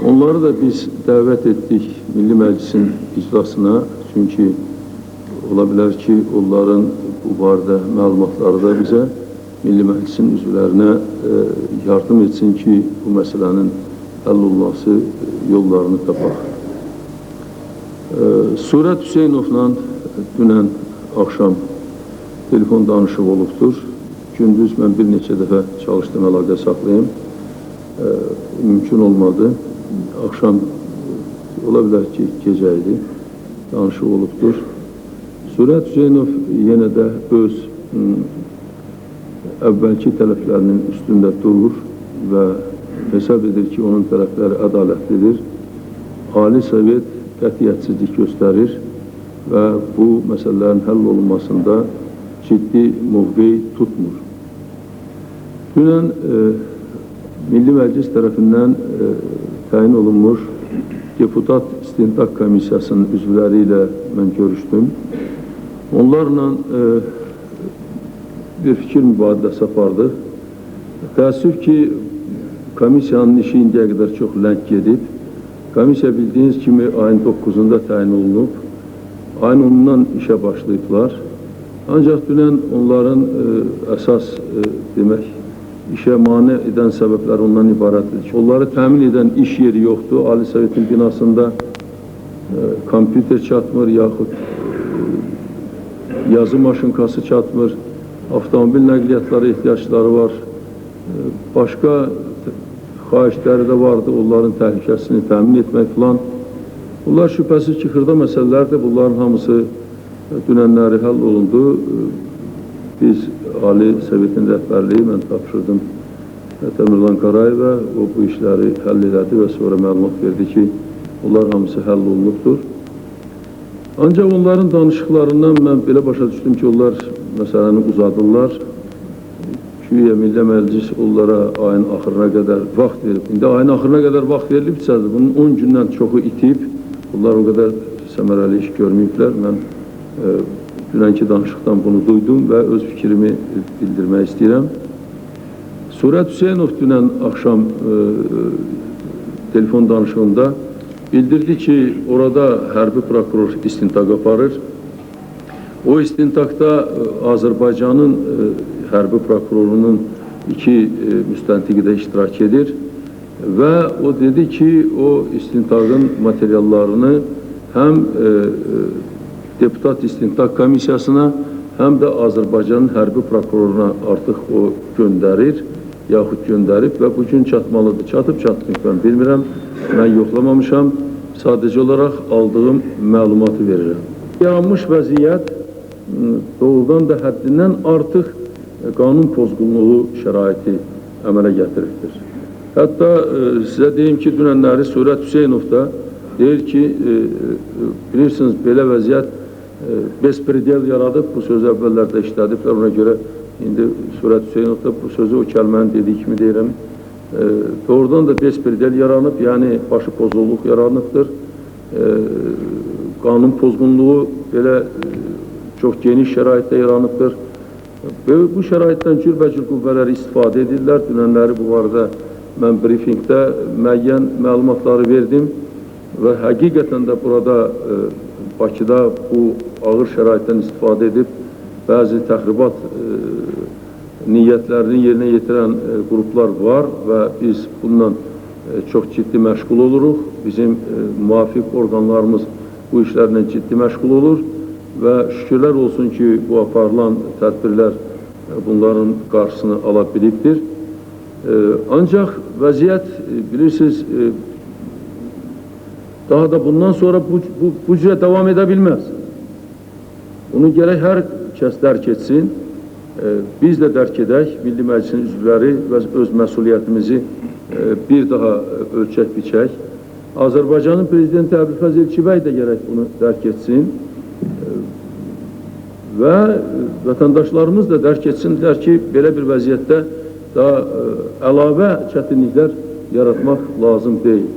Onları da biz dəvət etdik Milli Məclisin iclasına. Çünki ola bilər ki, onların bu barədə məlumatları da bizə Milli Məclisin üzvlərinə yardım etsin ki, bu məsələnin həll olması yollarını tapaq. Surət Hüseynovla dünən axşam telefon danışıq olubdur. Gündüz mən bir neçə dəfə çalışdım, əlaqə saxlayım. Mümkün olmadı. Axşam ola bilər ki, gecə idi, danışıq olubdur. Surət Hüseynov yenə də öz əvvəlki tələblərinin üstündə durur və hesab edir ki, onun tələbləri ədalətlidir. Ali Sovet qətiyyətsizlik göstərir və bu məsələlərin həll olunmasında ciddi mövqe tutmur. Dünən Milli Məclis tərəfindən təyin olunmuş Deputat İstintaq Komissiyasının üzvləri ilə mən görüşdüm. Onlarla bir fikir mübadiləsi apardıq. Təəssüf ki, komissiyanın işi indiyə qədər çox ləng gedib. Komissiya bildiyiniz kimi ayın 9-unda təyin olunub. Ayın 10-dan işə başlayıblar. Ancaq dünən onların əsas demək, işə mane edən səbəblər ondan ibarətdir ki, onları təmin edən iş yeri yoxdur. Ali Sovetin binasında kompüter çatmır, yaxud yazı maşınkası çatmır, avtomobil nəqliyyatları ehtiyacları var. Başqa xahişləri də vardı, onların təhlükəsini təmin etmək filan. Bunlar şübhəsiz ki, xırda məsələlərdir. Bunların hamısı dünənləri həll olundu. Biz Ali Sovetin rəhbərliyi, mən tapşırdım Təmirlan Qarayevə, o bu işləri həll elədi və sonra məlumat verdi ki, bunlar hamısı həll olunubdur. Ancaq onların danışıqlarından mən belə başa düşdüm ki, onlar məsələni uzadırlar. Güya Milli Məclis onlara ayın axırına qədər vaxt verib. İndi ayın axırına qədər vaxt verilibsə, bunun 10 gündən çoxu itib. Bunlar o qədər səmərəli iş görməyiblər. Mən dünənki danışıqdan bunu duydum və öz fikrimi bildirmək istəyirəm. Surət Hüseynov dünən axşam telefon danışığında bildirdi ki, orada hərbi prokuror istintaq aparır. O istintaqda Azərbaycanın hərbi prokurorunun 2 müstəntiqi də iştirak edir və o dedi ki, o istintaqın materiallarını həm Deputat İstintaq Komissiyasına, həm də Azərbaycanın hərbi prokuroruna artıq o göndərir, yaxud göndərib və bugün çatmalıdır. Çatıb-çatmayıb mən bilmirəm, mən yoxlamamışam, sadəcə olaraq aldığım məlumatı verirəm. Yaranmış vəziyyət doğrudan da həddindən artıq qanun pozğunluğu şəraiti əmələ gətiribdir. Hətta sizə deyim ki, dünənləri Surət Hüseynov da deyir ki, bilirsiniz, belə vəziyyət bespredel yaradıb, bu sözü əvvəllərdə işlədiblər, ona görə indi Surət Hüseynov da bu sözü o kəlməni dediyi kimi deyirəm, doğrudan da bespredel yaranıb, yəni başı pozğunluq yaranıbdır, qanun pozğunluğu belə çox geniş şəraitdə yaranıbdır. Bu şəraitdən cürbəcür qüvvələri istifadə edirlər. Dünənləri bu arada mən briefingdə müəyyən məlumatları verdim və həqiqətən də burada Bakıda bu ağır şəraitdən istifadə edib bəzi təxribat niyyətlərini yerinə yetirən qruplar var və biz bundan çox ciddi məşğul oluruq. Bizim müvafiq orqanlarımız bu işlərlə ciddi məşğul olur və şükürlər olsun ki, bu aparılan tədbirlər bunların qarşısını ala bilibdir. Ancaq vəziyyət, bilirsiniz, daha da bundan sonra bu cürə davam edə bilməz. Bunu gərək hər kəs dərk etsin. Biz də dərk edək, Milli Məclisin üzvləri və öz məsuliyyətimizi bir daha ölçək biçək. Azərbaycanın Prezidenti Əbülfəz Elçibəy də gərək bunu dərk etsin və vətəndaşlarımız da dərk etsinlər ki, belə bir vəziyyətdə daha əlavə çətinliklər yaratmaq lazım deyil.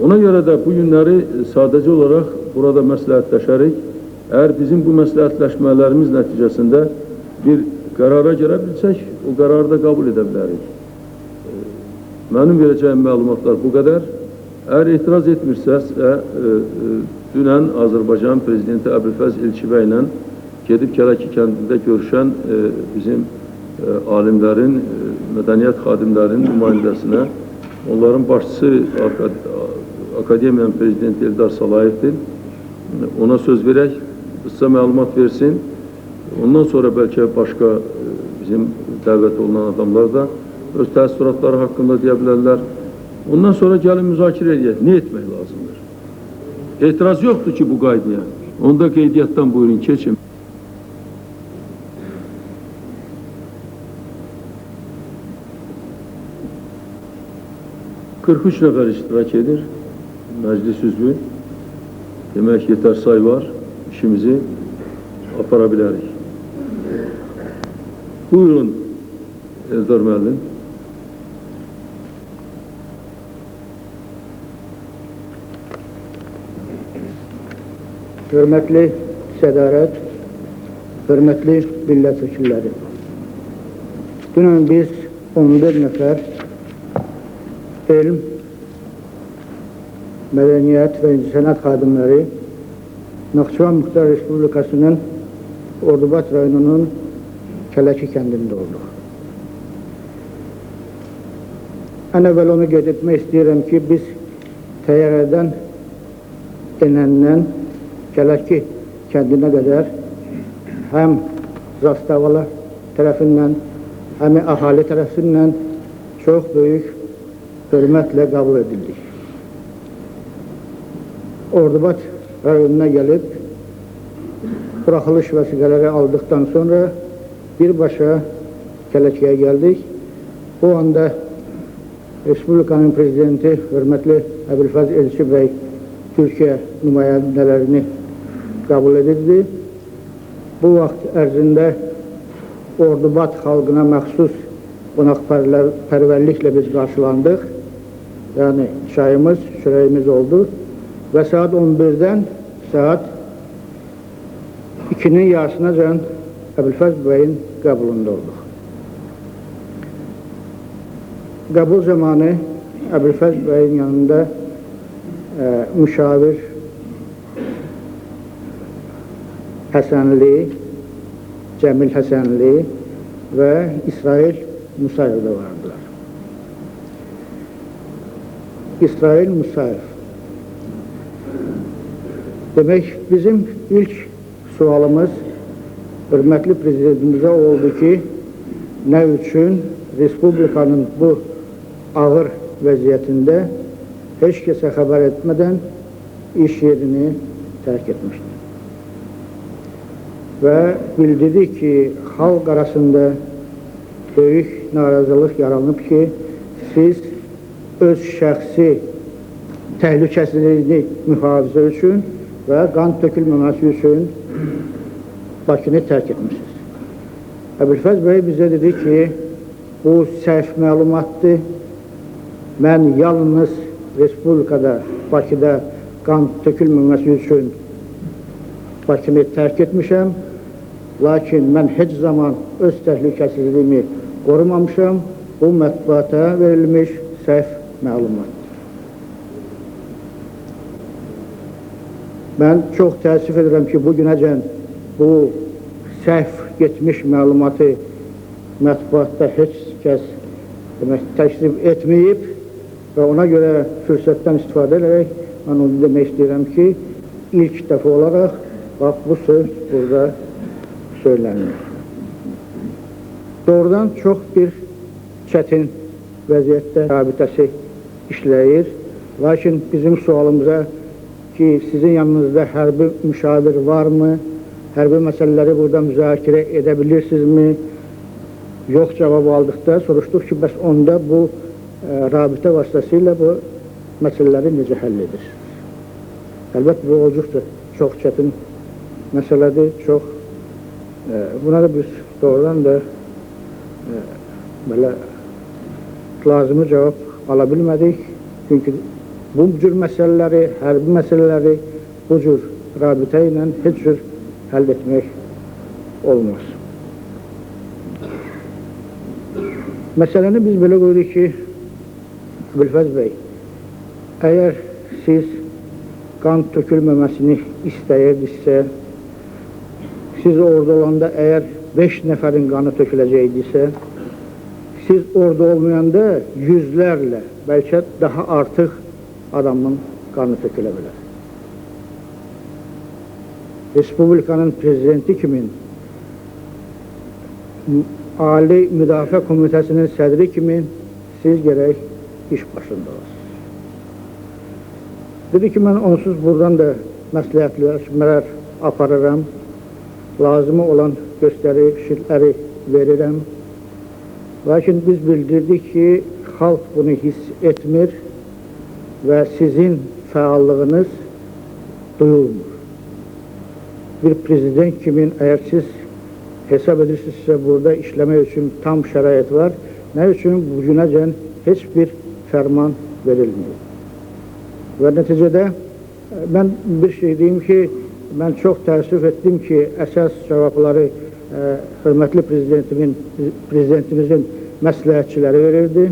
Ona görə də bu günləri sadəcə olaraq burada məsləhətləşərik. Əgər bizim bu məsləhətləşmələrimiz nəticəsində bir qərara gələ bilsək, o qərarı da qəbul edə bilərik. Mənim verəcəyim məlumatlar bu qədər. Əgər etiraz etmirsəz, dünən Azərbaycan Prezidenti Əbülfəz Elçibəy ilə gedib Kələki kəndində görüşən bizim alimlərin, mədəniyyət xadimlərinin nümayəndəsinə, onların başçısı Akademiyanın Prezidenti Eldar Salayevdir. Ona söz verək, qısa məlumat versin. Ondan sonra bəlkə başqa bizim dəvət olunan adamlar da öz təəssüratları haqqında deyə bilərlər. Ondan sonra gəlin müzakirə edək. Ne etmək lazımdır? Etiraz yoxdur ki bu qaydaya. Onda qeydiyyatdan buyurun, keçin. ...43 nəfər iştirak edir, məclis üzvü. Demək, yetər say var, işimizi apara bilərik. Buyurun, Eldar müəllim. Hörmətli sədarət, hörmətli millət vəkilləri. Dünən biz 11 nəfər elm, mədəniyyət və incəsənət xadimləri Naxçıvan Muxtar Respublikasının Ordubad rayonunun Kələki kəndində olduq. Ən əvvəl onu qeyd etmək istəyirəm ki, biz təyyarədən enəndən Kələki kəndinə qədər həm Zastavalar tərəfindən, həm əhali tərəfindən çox böyük hörmətlə qəbul edildik. Ordubad rayonuna gəlib, buraxılış vəsiqələri aldıqdan sonra birbaşa Kələkiyə gəldik. O anda Respublikanın Prezidenti hörmətli Əbülfəz Elçibəy Türkiyə nümayəndələrini qəbul edildi. Bu vaxt ərzində Ordubad xalqına məxsus qonaqpərvərliklə biz qarşılandıq. Yəni çayımız, çörəyimiz oldu və saat 11-dən saat 2-nin yarısınacan Əbülfəz bəyin qəbulunda olduq. Qəbul zamanı Əbülfəz bəyin yanında müşavir Həsənli, Cəmil Həsənli və İsrail Musayev də vardılar. İsrail Musayev. Demək, bizim ilk sualımız hörmətli prezidentimizə oldu ki, nə üçün Respublikanın bu ağır vəziyyətində heç kəsə xəbər etmədən iş yerini tərk etmişdir. Və bildirdi ki, xalq arasında böyük narazılıq yaranıb ki, siz öz şəxsi təhlükəsizliyini mühafizə üçün və qan tökülməməsi üçün Bakını tərk etmişsiniz. Əbülfəz bəy bizə dedi ki, bu səhv məlumatdır. Mən yalnız Respublikada, Bakıda qan tökülməməsi üçün Bakını tərk etmişəm. Lakin mən heç zaman öz təhlükəsizliyimi qorumamışam. Bu mətbuata verilmiş səhv məlumatdır. Mən çox təəssüf edirəm ki, bugünəcən bu səhv getmiş məlumatı mətbuatda heç kəs təşrif etməyib və ona görə fürsətdən istifadə edərək mən onu demək istəyirəm ki, ilk dəfə olaraq bax, bu söz burada söylənir. Doğrudan çox bir çətin vəziyyətdə rabitəsi işləyir. Lakin bizim sualımıza ki, sizin yanınızda hərbi müşavir varmı? Hərbi məsələləri burada müzakirə edə bilirsinizmi? Yox cavabı aldıqda soruşduq ki, bəs onda bu rabitə vasitəsilə bu məsələləri necə həll edir? Əlbəttə, bu olduqca çox çətin məsələdir, çox. Buna da biz doğrudan da belə lazımı cavab ala bilmədik. Çünki bu cür məsələləri, hərbi məsələləri bu cür rabitə ilə heç cür həll etmək olmaz. Məsələni biz belə qoyuruq ki, Əbülfəz bəy, əgər siz qan tökülməməsini istəyirdinizsə, siz orada olanda əgər 5 nəfərin qanı töküləcəkdirsə, siz orada olmayanda yüzlərlə, bəlkə daha artıq adamın qanı tökülə bilər. Respublikanın prezidenti kimi, Ali Müdafiə Komitəsinin sədri kimi siz gərək iş başında olasınız. Dedi ki, mən onsuz buradan da məsləhətləşmələr aparıram, lazımı olan göstərişləri verirəm. Lakin biz bildirdik ki, xalq bunu hiss etmir və sizin fəallığınız duyulmur. Bir prezident kimi, əgər siz hesab edirsinizsə, burada işləmək üçün tam şərait var, nə üçün bugünəcən heç bir fərman verilmir. Və nəticədə mən bir şey deyim ki, mən çox təəssüf etdim ki, əsas cavabları hörmətli prezidentimizin məsləhətçiləri verirdi.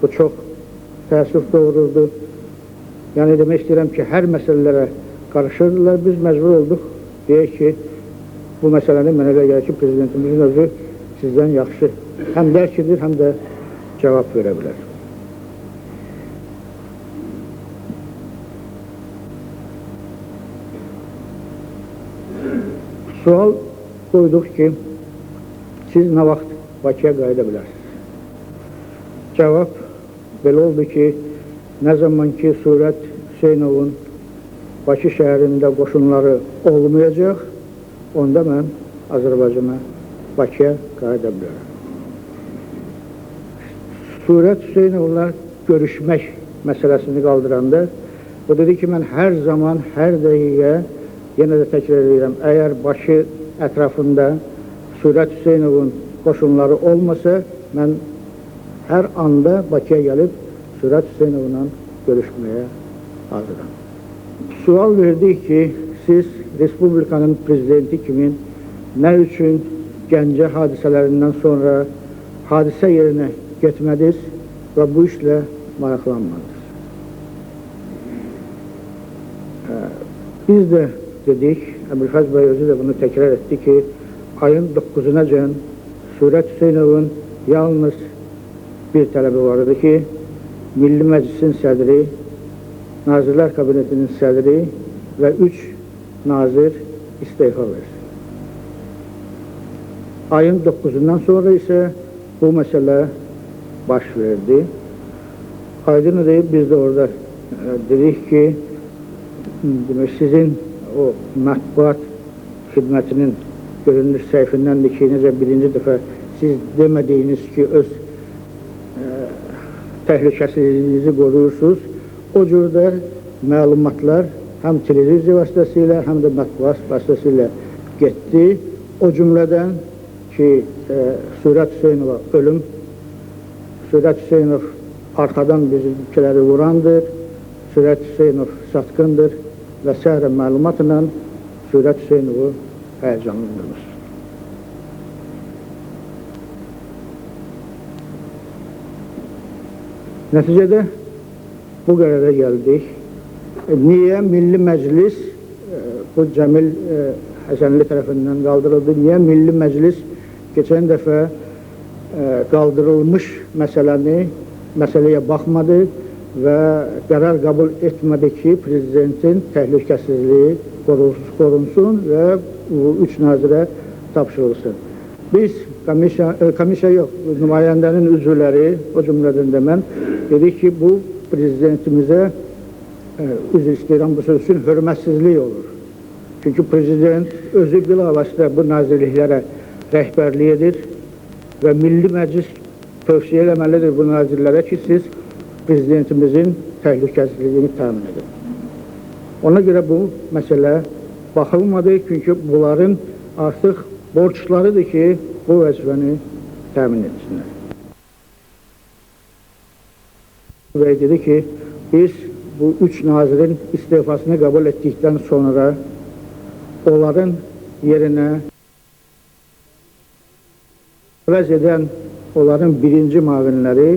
Bu çox təəssüf doğururdu. Yəni demək istəyirəm ki, hər məsələlərə qarışırdılar. Biz məcbur olduq, deyək ki, bu məsələni mənə elə gəlir ki, prezidentimizin özü sizdən yaxşı həm dərk edir, həm də cavab verə bilər. Sual qoyduq ki, siz nə vaxt Bakıya qayıda bilərsiniz? Cavab belə oldu ki, nə zaman ki, Surət Hüseynovun Bakı şəhərində qoşunları olmayacaq, onda mən Azərbaycana, Bakıya qayıda bilərəm. Surət Hüseynovla görüşmək məsələsini qaldıranda, o dedi ki, mən hər zaman, hər dəqiqə, yenə də təkrar edirəm, əgər Bakı ətrafında Surət Hüseynovun qoşunları olmasa, mən hər anda Bakıya gəlib Surət Hüseynovla görüşməyə hazıram. Sual verdik ki, siz Respublikanın prezidenti kimi nə üçün Gəncə hadisələrindən sonra hadisə yerinə getmədiniz və bu işlə maraqlanmadınız? Biz də dedik, Əbülfəz bəy özü də bunu təkrar etdi ki, ayın 9-unacən Surət Hüseynovun yalnız bir tələbi var idi ki, Milli Məclisin sədri, Nazirlər Kabinetinin sədri və 3 nazir istefa versin. Ayın 9-undan sonra isə bu məsələ baş verdi. Aydın deyib, biz də orada dedik ki, demək, sizin o mətbuat xidmətinin görünür səhifindəndir ki, necə birinci dəfə siz demədiyiniz ki, öz təhlükəsizliyinizi qoruyursunuz. O cürdə məlumatlar həm televiziya vasitəsilə, həm də mətbuat vasitəsilə getdi. O cümlədən ki, Surət Hüseynova ölüm, Surət Hüseynov arxadan bizimkiləri vurandır, Surət Hüseynov satqındır və s. məlumatla Surət Hüseynovu həyəcanlandırmış. Nəticədə bu qərara gəldik. Niyə Milli Məclis, bu Cəmil Həsənli tərəfindən qaldırıldı, niyə Milli Məclis keçən dəfə qaldırılmış məsələyə baxmadı və qərar qəbul etmədi ki, prezidentin təhlükəsizliyi qorunsun və bu 3 nazirə tapşırılsın. Biz komissiya yox, nümayəndənin üzvləri, o cümlədən də mən dedik ki, bu prezidentimizə üzr istəyirəm bu söz üçün hörmətsizlik olur. Çünki prezident özü bilavasitə bu nazirliklərə rəhbərlik edir və Milli Məclis tövsiyə eləməlidir bu nazirlərə ki, siz prezidentimizin təhlükəsizliyini təmin edin. Ona görə bu məsələ baxılmadı, çünki bunların artıq borçlarıdır ki, bu vəzifəni təmin etsinlər. Və dedi ki, biz bu 3 nazirin istifasını qəbul etdikdən sonra onların yerinə əvəz edən onların birinci müavinləri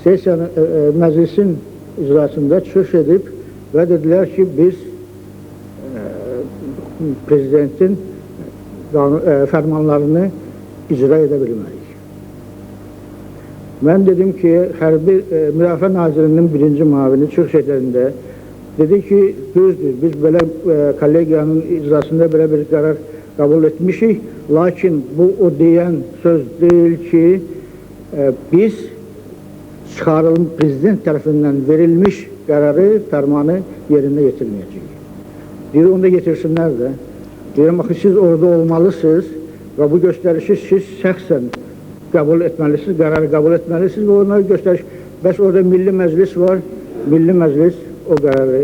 sessiyanın, məclisin icrasında çıxış edib və dedilər ki, biz prezidentin fərmanlarını icra edə bilməyik. Mən dedim ki, Hərbi Müdafiə Nazirinin birinci müavini çıxış edəndə dedi ki, düzdür, biz belə kollegiyanın icrasında belə bir qərar qəbul etmişik, lakin bu o deyən söz deyil ki, biz prezident tərəfindən verilmiş qərarı, fərmanı yerinə yetirməyəcəyik. Deyir, onu da getirsinlər də. Deyirəm, axı, siz orada olmalısınız və bu göstərişi siz şəxsən qəbul etməlisiniz, qərarı qəbul etməlisiniz və onları göstəriş. Bəs orada Milli Məclis var, Milli Məclis o qərarı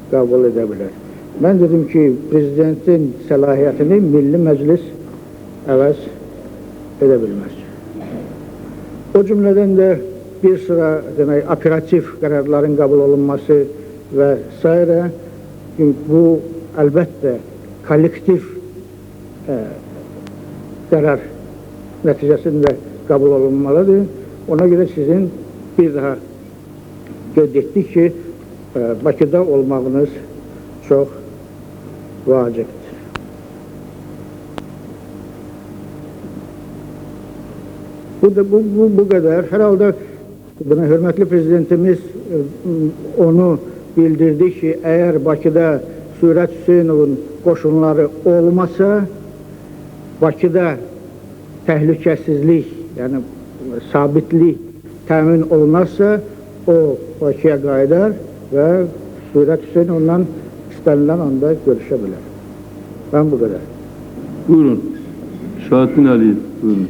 qəbul edə bilər. Mən dedim ki, prezidentin səlahiyyətini Milli Məclis əvəz edə bilməz. O cümlədən də bir sıra demək, operativ qərarların qəbul olunması və s. Bu, əlbəttə, kollektiv qərar nəticəsində qəbul olunmalıdır. Ona görə sizin bir daha qeyd etdik ki, Bakıda olmağınız çox vacibdir. Bu qədər. Hər halda hörmətli prezidentimiz onu bildirdi ki, əgər Bakıda Sürət Hüseynovun qoşunları olmasa, Bakıda təhlükəsizlik, yəni sabitlik təmin olunarsa, o Bakıya qayıdar və Sürət Hüseynovla istənilən anda görüşə bilər. Mən bu qədər. Buyurun. Şahidin Əliyev, buyurun.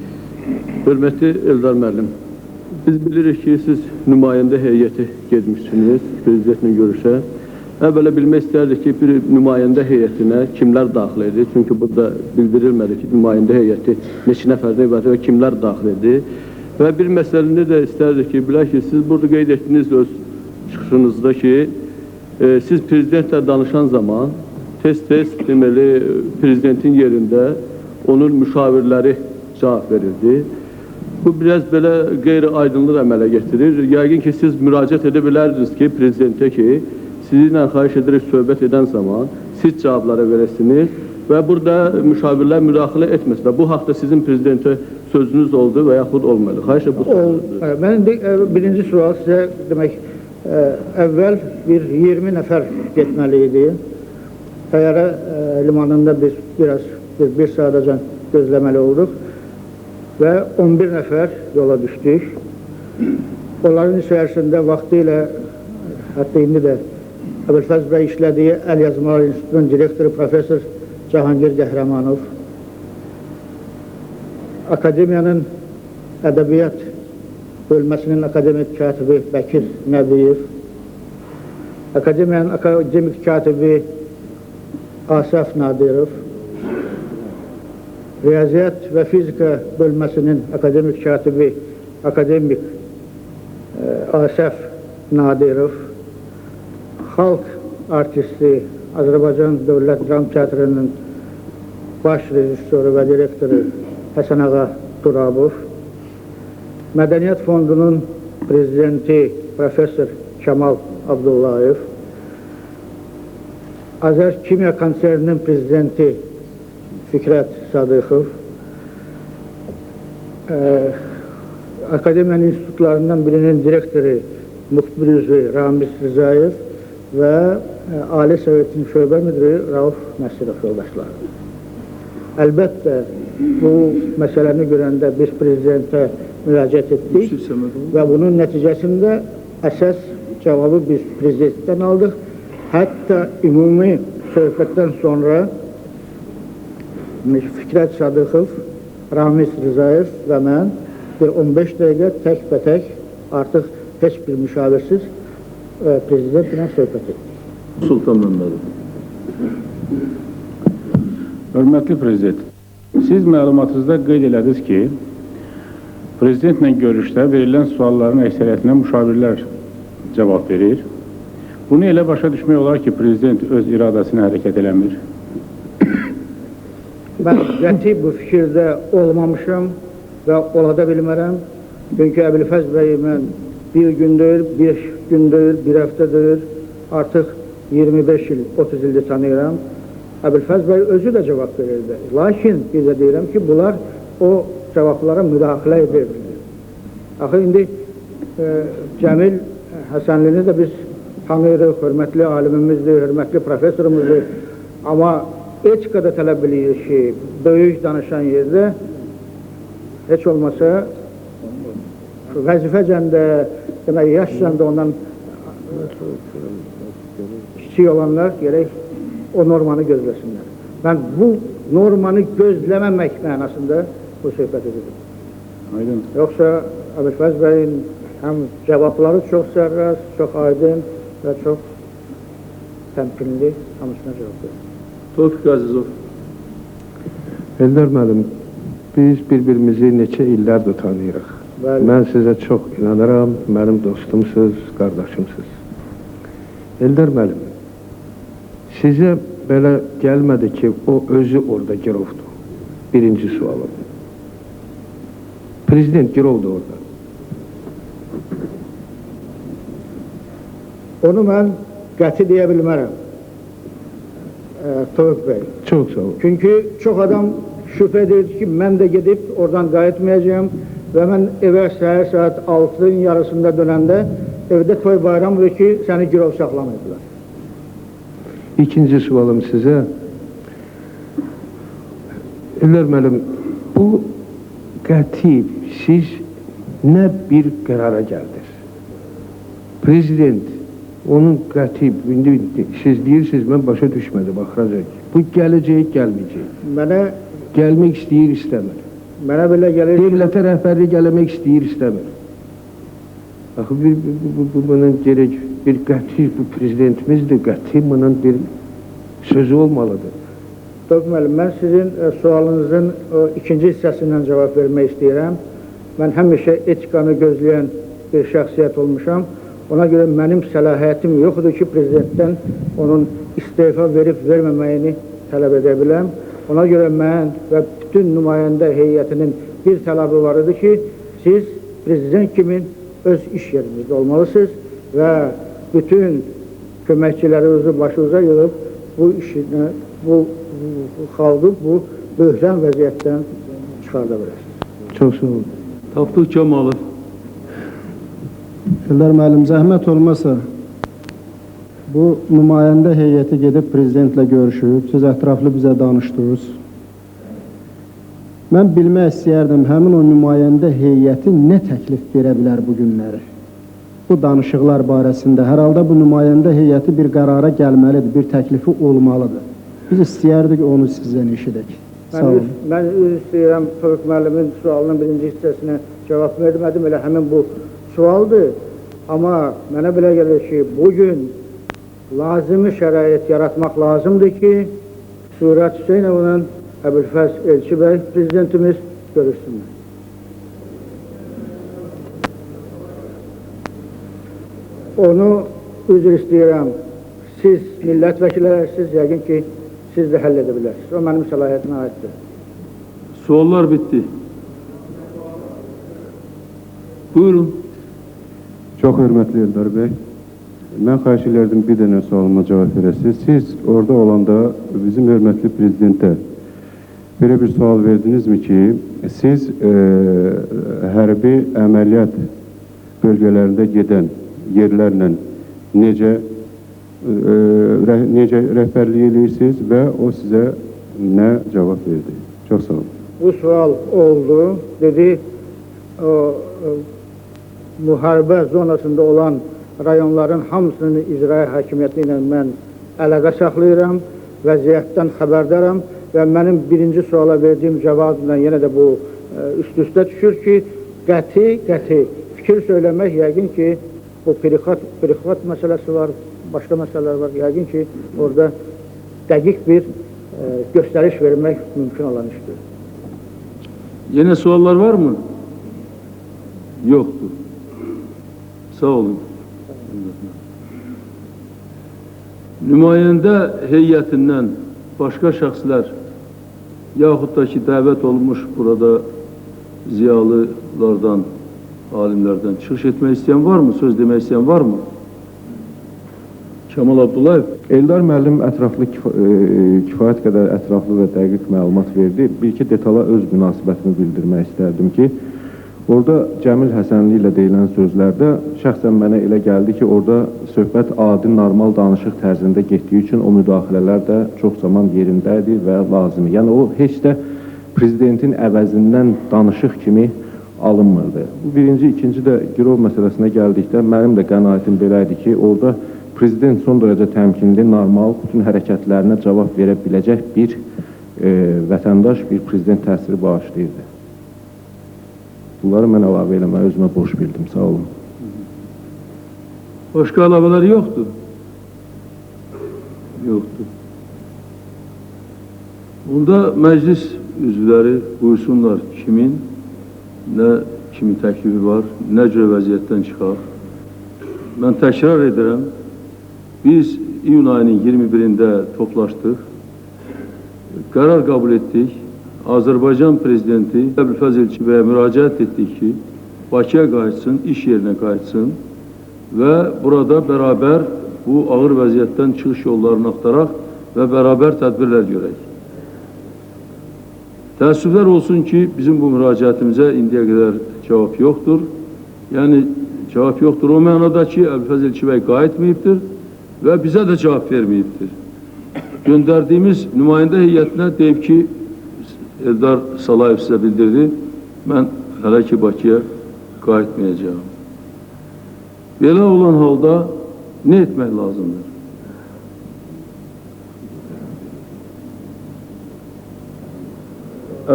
Hörmətli Eldar müəllim, biz bilirik ki, siz nümayəndə heyəti getmişsiniz prezidentlə görüşə. Əvvələ bilmək istərdik ki, bir nümayəndə heyətinə kimlər daxil edir? Çünki burada bildirilmədi ki, nümayəndə heyəti neçə nəfərdən ibarət və kimlər daxil edir? Və bir məsələni də istərdik ki, bilək ki, siz burada qeyd etdiniz öz çıxışınızda ki, siz prezidentlə danışan zaman tez-tez deməli prezidentin yerində onun müşavirləri cavab verirdi. Bu biraz belə qeyri-aydınlıq əmələ getirir. Yəqin ki, siz müraciət edə bilərdiniz ki, prezidentə ki, sizinlə xahiş edirik söhbət edən zaman siz cavablara verəsiniz və burada müşavirlər müdaxilə etməsinlər. Bu haqda sizin prezidentə sözünüz oldu və yaxud olmadı. Xahiş edirəm bu sözünüzdür. Mən birinci sual sizə demək, əvvəl bir 20 nəfər getməli idi. Təyyarə limanında biz bir saatəcən gözləməli olduq və 11 nəfər yola düşdük. Onların içərisində vaxtı ilə, hətta indi də Əbülfəz bəy işlədiyi Əl Yazmalar İnstitutunun direktoru profesör Cahangir Qəhrəmanov, Akademiyanın Ədəbiyyat bölməsinin akademik katibi Bəkir Nəbiyev, Akademiyanın akademik katibi Asaf Nadirov, Riyaziyyat və Fizika bölməsinin akademik katibi akademik Asaf Nadirov, Xalq artisti Azərbaycan Dövlət Dram Teatrının baş rejissoru və direktoru Həsən Ağa Turabov, Mədəniyyət Fondunun prezidenti Profesör Kəmal Abdullayev, Azər Kimya Konserinin prezidenti Fikrət Sadıxov, Akademiyanın institutlarından birinin direktoru Muxbir üzvü Ramiz Rızayev və Ali Sovetin şöbə müdürü Rauf Məsirov yoldaşları. Əlbəttə, bu məsələni görəndə biz prezidentə müraciət etdik və bunun nəticəsində əsas cavabı biz prezidentdən aldıq. Hətta ümumi söhbətdən sonra Fikrət Sadıxov, Ramiz Rızayev və mən bir 15 dəqiqə tək-bətək artıq heç bir müşavirsiz prezidentlə söhbət etdik. Sultan Məmmədov. Hörmətli prezident, siz məlumatınızda qeyd elədiniz ki, prezidentlə görüşdə verilən sualların əksəriyyətinə müşavirlər cavab verir. Bunu elə başa düşmək olar ki, prezident öz iradəsini hərəkət eləmir. Mən qəti bu fikirdə olmamışam və ola da bilmərəm. Çünki Əbülfəz bəyi mən bir gündür, 5 gündür, bir həftədir, artıq 25 il, 30 ildir tanıyıram. Əbülfəz bəy özü də cavab verirdi. Lakin bir də deyirəm ki, bunlar o cavablara müdaxilə edirdi. Axı indi Cəmil Həsənlini də biz tanıyırıq, hörmətli alimimizdir, hörmətli professorumuzdur. Amma etikada tələb edir ki, böyük danışan yerdə heç olmasa vəzifəcəndə, demək, yaşcəndə ondan kiçik olanlar gerək o normanı gözləsinlər. Mən bu normanı gözləməmək mənasında bu söhbət edirəm. Aydın. Yoxsa Əbülfəz bəyin həm cavabları çox sərras, çox aydın və çox təmkinli, hamısına cavab verir. Tofiq Əzizov. Eldar müəllim, biz bir-birimizi neçə illərdir tanıyırıq. Bəli. Mən sizə çox inanıram, mənim dostumsuz, qardaşımsız. Eldar müəllim, sizə belə gəlmədi ki, o özü orada girovdur. Birinci sualım. Prezident girovdur orada. Onu mən qəti deyə bilmərəm, Tofiq bəy. Çox sağ olun. Çünki çox adam şübhə edir ki, mən də gedib oradan qayıtmayacağım və mən evə səhər saat 6-ın yarısında dönəndə evdə toy bayramdır ki, səni girov saxlamayıblar. İkinci sualım sizə. Eldar müəllim, bu qəti siz nə bir qərara gəldiniz? Prezident, onun qəti, indi siz deyirsiniz, mən başa düşmədim, axıracaq. Bu gələcək, gəlməyəcək. Mənə Gəlmək istəyir, istəmir. belə gəlir ki, Devlətə rəhbərlik eləmək istəyir, istəmir. Axı, bunun gerək bir qəti, bu prezidentimizdir, qəti bunun bir sözü olmalıdır. Tofiq müəllim, mən sizin sualınızın ikinci hissəsindən cavab vermək istəyirəm. Mən həmişə etikanı gözləyən bir şəxsiyyət olmuşam. Ona görə mənim səlahiyyətim yoxdur ki, prezidentdən onun istefa verib verməməyini tələb edə biləm. Ona görə mən və bütün nümayəndə heyətinin bir tələbi var idi ki, siz prezident kimi öz iş yerinizdə olmalısınız və bütün köməkçilərinizi başınıza yığıb bu işini, bu xalqı bu böhran vəziyyətdən çıxarda bilərsiniz. Çox sağ olun. Tapdıq Kəmalı. Eldar müəllim, zəhmət olmasa bu nümayəndə heyəti gedib prezidentlə görüşüb, siz ətraflı bizə danışdınız. Mən bilmək istəyərdim, həmin o nümayəndə heyəti nə təklif verə bilər bu günləri? Bu danışıqlar barəsində hər halda bu nümayəndə heyəti bir qərara gəlməlidir, bir təklifi olmalıdır. Biz istəyərdik onu sizdən eşidək. Sağ olun. Mən üzr istəyirəm, Tofiq müəllimin sualının birinci hissəsinə cavab vermədim, elə həmin bu sualdır. Amma mənə belə gəlir ki, bugün lazımi şərait yaratmaq lazımdır ki, Surət Hüseynovla Əbülfəz Elçi bəy prezidentimiz görüşsünlər. Onu üzr istəyirəm, siz millət vəkillərsiniz, yəqin ki, siz də həll edə bilərsiniz. O mənim səlahiyyətimə aiddir. Suallar bitti. Buyurun. Çox hörmətli Eldar bəy, mən xahiş elərdim bir dənə sualıma cavab verəsiniz. Siz orada olanda bizim hörmətli prezidentə belə bir sual verdinizmi ki, siz hərbi əməliyyat bölgələrində gedən yerlərlə necə rəhbərlik edirsiniz və o sizə nə cavab verdi? Çox sağ olun. Bu sual oldu, dedi, müharibə zonasında olan rayonların hamısının icra hakimiyyəti ilə mən əlaqə saxlayıram, vəziyyətdən xəbərdaram və mənim birinci suala verdiyim cavabla yenə də bu üst-üstə düşür ki, qəti fikir söyləmək yəqin ki, bu perixvat məsələsi var, başqa məsələlər var, yəqin ki, orada dəqiq bir göstəriş vermək mümkün olan işdir. Yine suallar var mı? Yoktur. Sağ olun. Nümayəndə heyətindən başqa şəxslər yaxud da ki, dəvət olmuş burada ziyalılardan alimlərdən çıxış etmək istəyən varmı? Söz demək istəyən varmı? Kemal Abdullayev. Eldar müəllim ətraflı kifayət qədər ətraflı və dəqiq məlumat verdi. Bir-iki detala öz münasibətimi bildirmək istərdim ki, orada Cəmil Həsənli ilə deyilən sözlərdə şəxsən mənə elə gəldi ki, orada söhbət adi, normal danışıq tərzində getdiyi üçün o müdaxilələr də çox zaman yerindədir və lazımdır. Yəni o heç də prezidentin əvəzindən danışıq kimi alınmırdı. Bu birinci, ikinci də girov məsələsinə gəldikdə mənim də qənaətim belə idi ki, orada prezident son dərəcə təmkinli, normal, bütün hərəkətlərinə cavab verə biləcək bir vətəndaş, bir prezident təsiri bağışlayırdı. Bunları mən əlavə eləməyə özümə borc bildim. Sağ olun. Başqa əlavələr yoxdur. Yoxdur. Onda məclis üzvləri buyursunlar kimin, nə kimi təklifi var, nə cür vəziyyətdən çıxaq. Mən təkrar edirəm, biz iyun ayının 21-də toplaşdıq, qərar qəbul etdik, Azərbaycan prezidenti Əbülfəz Elçibəyə müraciət etdik ki, Bakıya qayıtsın, iş yerinə qayıtsın və burada bərabər bu ağır vəziyyətdən çıxış yollarını axtaraq və bərabər tədbirlər görək. Təəssüflər olsun ki, bizim bu müraciətimizə indiyə qədər cavab yoxdur. Yəni, cavab yoxdur o mənada ki, Əbülfəz Elçibəy qayıtmayıbdır və bizə də cavab verməyibdir. Göndərdiyimiz nümayəndə heyətinə deyib ki, Eldar Salayev sizə bildirdi, mən hələ ki Bakıya qayıtmayacağım. Belə olan halda nə etmək lazımdır?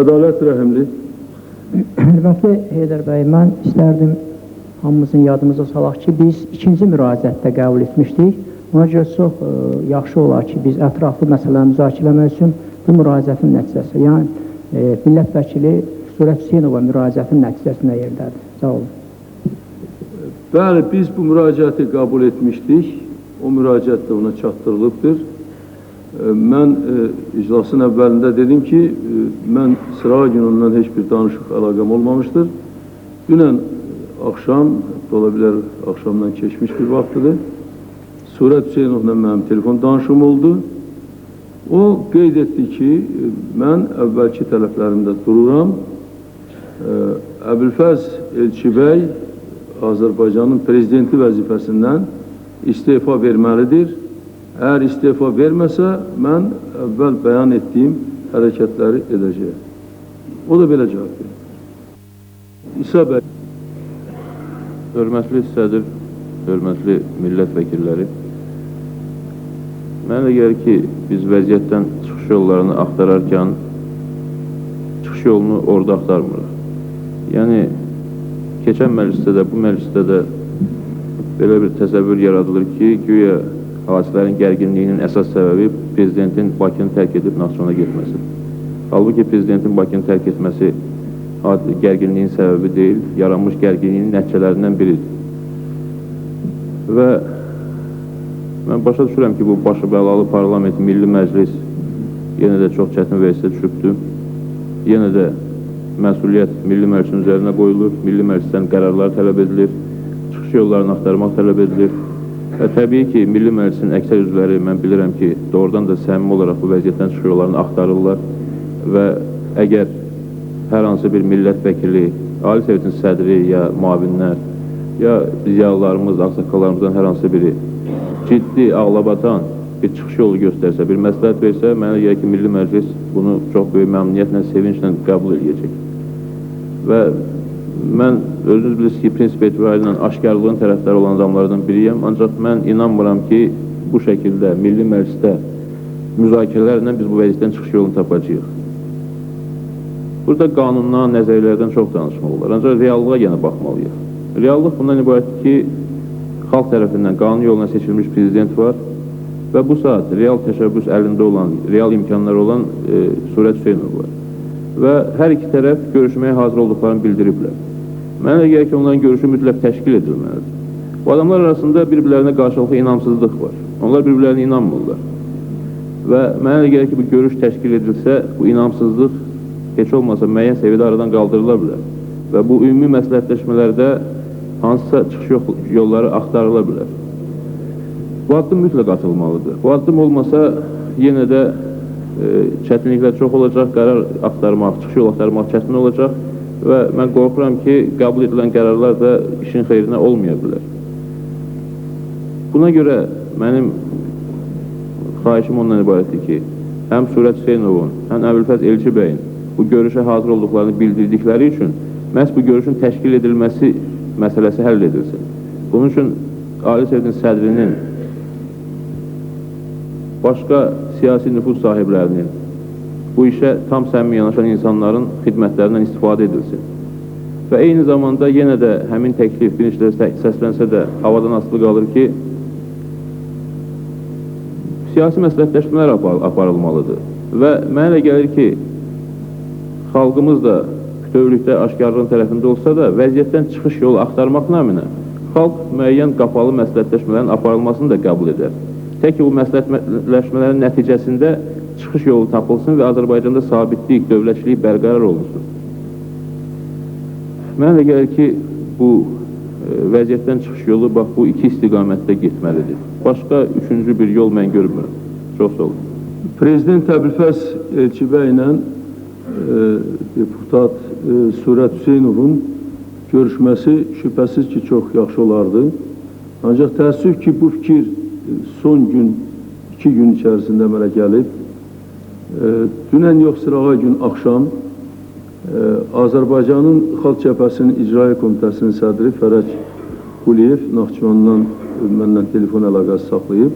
Ədalət rəhimli. Hörmətli Heydər bəy, mən istərdim hamımızın yadımıza salaq ki, biz ikinci müraciətdə qəbul etmişdik. Ona görə çox yaxşı olar ki, biz ətraflı məsələləri müzakirə etmək üçün bu müraciətin nəticəsi, yəni millət vəkili Surət Hüseynova müraciətin nəticəsində yerdədir. Sağ olun. Bəli, biz bu müraciəti qəbul etmişdik. O müraciət də ona çatdırılıbdır. Mən iclasın əvvəlində dedim ki, mən sırağa günündən heç bir danışıq əlaqəm olmamışdır. Dünən axşam, ola bilər axşamdan keçmiş bir vaxtıdır, Surət Hüseynovla mənim telefon danışım oldu. O qeyd etdi ki, mən əvvəlki tələblərimdə dururam. Əbülfəz Elçibəy Azərbaycanın prezidenti vəzifəsindən istefa verməlidir. Əgər istefa verməsə, mən əvvəl bəyan etdiyim hərəkətləri edəcəyəm. O da belə cavab verir. İsa bəy. Hörmətli sədr, hörmətli millət vəkilləri, mənə gəlir ki, biz vəziyyətdən çıxış yollarını axtararkən çıxış yolunu orada axtarmırıq. Yəni, keçən məclisdə də, bu məclisdə də belə bir təsəvvür yaradılır ki, güya hadisələrin gərginliyinin əsas səbəbi prezidentin Bakını tərk edib Naxçıvana getməsi. Halbuki prezidentin Bakını tərk etməsi gərginliyin səbəbi deyil, yaranmış gərginliyin nəticələrindən biridir. Və mən başa düşürəm ki, bu başı bəlalı parlament, milli məclis yenə də çox çətin vəziyyətə düşübdür. Yenə də məsuliyyət milli məclisin üzərinə qoyulur, milli məclisdən qərarlar tələb edilir, çıxış yollarını axtarmaq tələb edilir. Və təbii ki, milli məclisin əksər üzvləri mən bilirəm ki, doğrudan da səmimi olaraq bu vəziyyətdən çıxış yollarını axtarırlar və əgər hər hansı bir millət vəkili, Ali Sovetin sədri ya müavinlər, ya ziyalılarımız, ağsaqqallarımızdan hər hansı biri ciddi, ağlabatan bir çıxış yolu göstərsə, bir məsləhət versə, mənə gəlir ki, milli məclis bunu çox böyük məmnuniyyətlə, sevinclə qəbul edəcək. Və mən özünüz bilirsiniz ki, prinsip etibarı ilə aşkarlığın tərəfləri olan adamlardan biriyəm, ancaq mən inanmıram ki, bu şəkildə milli məclisdə müzakirələrlə biz bu vəziyyətdən çıxış yolunu tapacağıq. Burada qanundan, nəzəriyyələrdən çox danışmaq olar, ancaq reallığa yenə baxmalıyıq. Reallıq bundan ibarətdir ki, xalq tərəfindən qanun yoluna seçilmiş prezident var və bu saat real təşəbbüs əlində olan, real imkanlar olan Surət Hüseynov var. Və hər iki tərəf görüşməyə hazır olduqlarını bildiriblər. Mənə gəlir ki, onların görüşü mütləq təşkil edilməlidir. Bu adamlar arasında bir-birlərinə qarşılıqlı inamsızlıq var. Onlar bir-birlərinə inanmırlar. Və mənə gəlir ki, bu görüş təşkil edilsə, bu inamsızlıq heç olmasa müəyyən səviyyədə aradan qaldırıla bilər. və bu ümumi məsləhətləşmələrdə hansısa çıxış yolları axtarıla bilər. Bu addım mütləq atılmalıdır. Bu addım olmasa yenə də çətinliklər çox olacaq, qərar axtarmaq, çıxış yol axtarmaq çətin olacaq və mən qorxuram ki, qəbul edilən qərarlar da işin xeyrinə olmaya bilər. Buna görə mənim xahişim ondan ibarətdir ki, həm Surət Hüseynovun, həm Əbülfəz Elçi bəyin bu görüşə hazır olduqlarını bildirdikləri üçün məhz bu görüşün təşkil edilməsi məsələsi həll edilsin. Bunun üçün Ali Sovetin sədrinin, başqa siyasi nüfuz sahiblərinin, bu işə tam səmimi yanaşan insanların xidmətlərindən istifadə edilsin. Və eyni zamanda yenə də həmin təklif bir neçə səslənsə də havadan asılı qalır ki, siyasi məsləhətləşmələr aparılmalıdır. Və mənə elə gəlir ki, xalqımız da bütövlükdə aşkarlığın tərəfində olsa da, vəziyyətdən çıxış yolu axtarmaq naminə xalq müəyyən qapalı məsləhətləşmələrin aparılmasını da qəbul edər. Tək ki, bu məsləhətləşmələrin nəticəsində çıxış yolu tapılsın və Azərbaycanda sabitlik, dövlətçilik bərqərar olunsun. Mənə elə gəlir ki, bu vəziyyətdən çıxış yolu bax, bu iki istiqamətdə getməlidir. Başqa üçüncü bir yol mən görmürəm. Çox sağ olun. Prezident Əbülfəz Elçibəy ilə deputat Surət Hüseynovun görüşməsi şübhəsiz ki, çox yaxşı olardı. Ancaq təəssüf ki, bu fikir son gün, 2 gün içərisində mənə gəlib. Dünən yox, sırağa gün axşam Azərbaycanın Xalq Cəbhəsinin İcraiyyə Komitəsinin sədri Fərəc Quliyev Naxçıvandan məndən telefon əlaqəsi saxlayıb.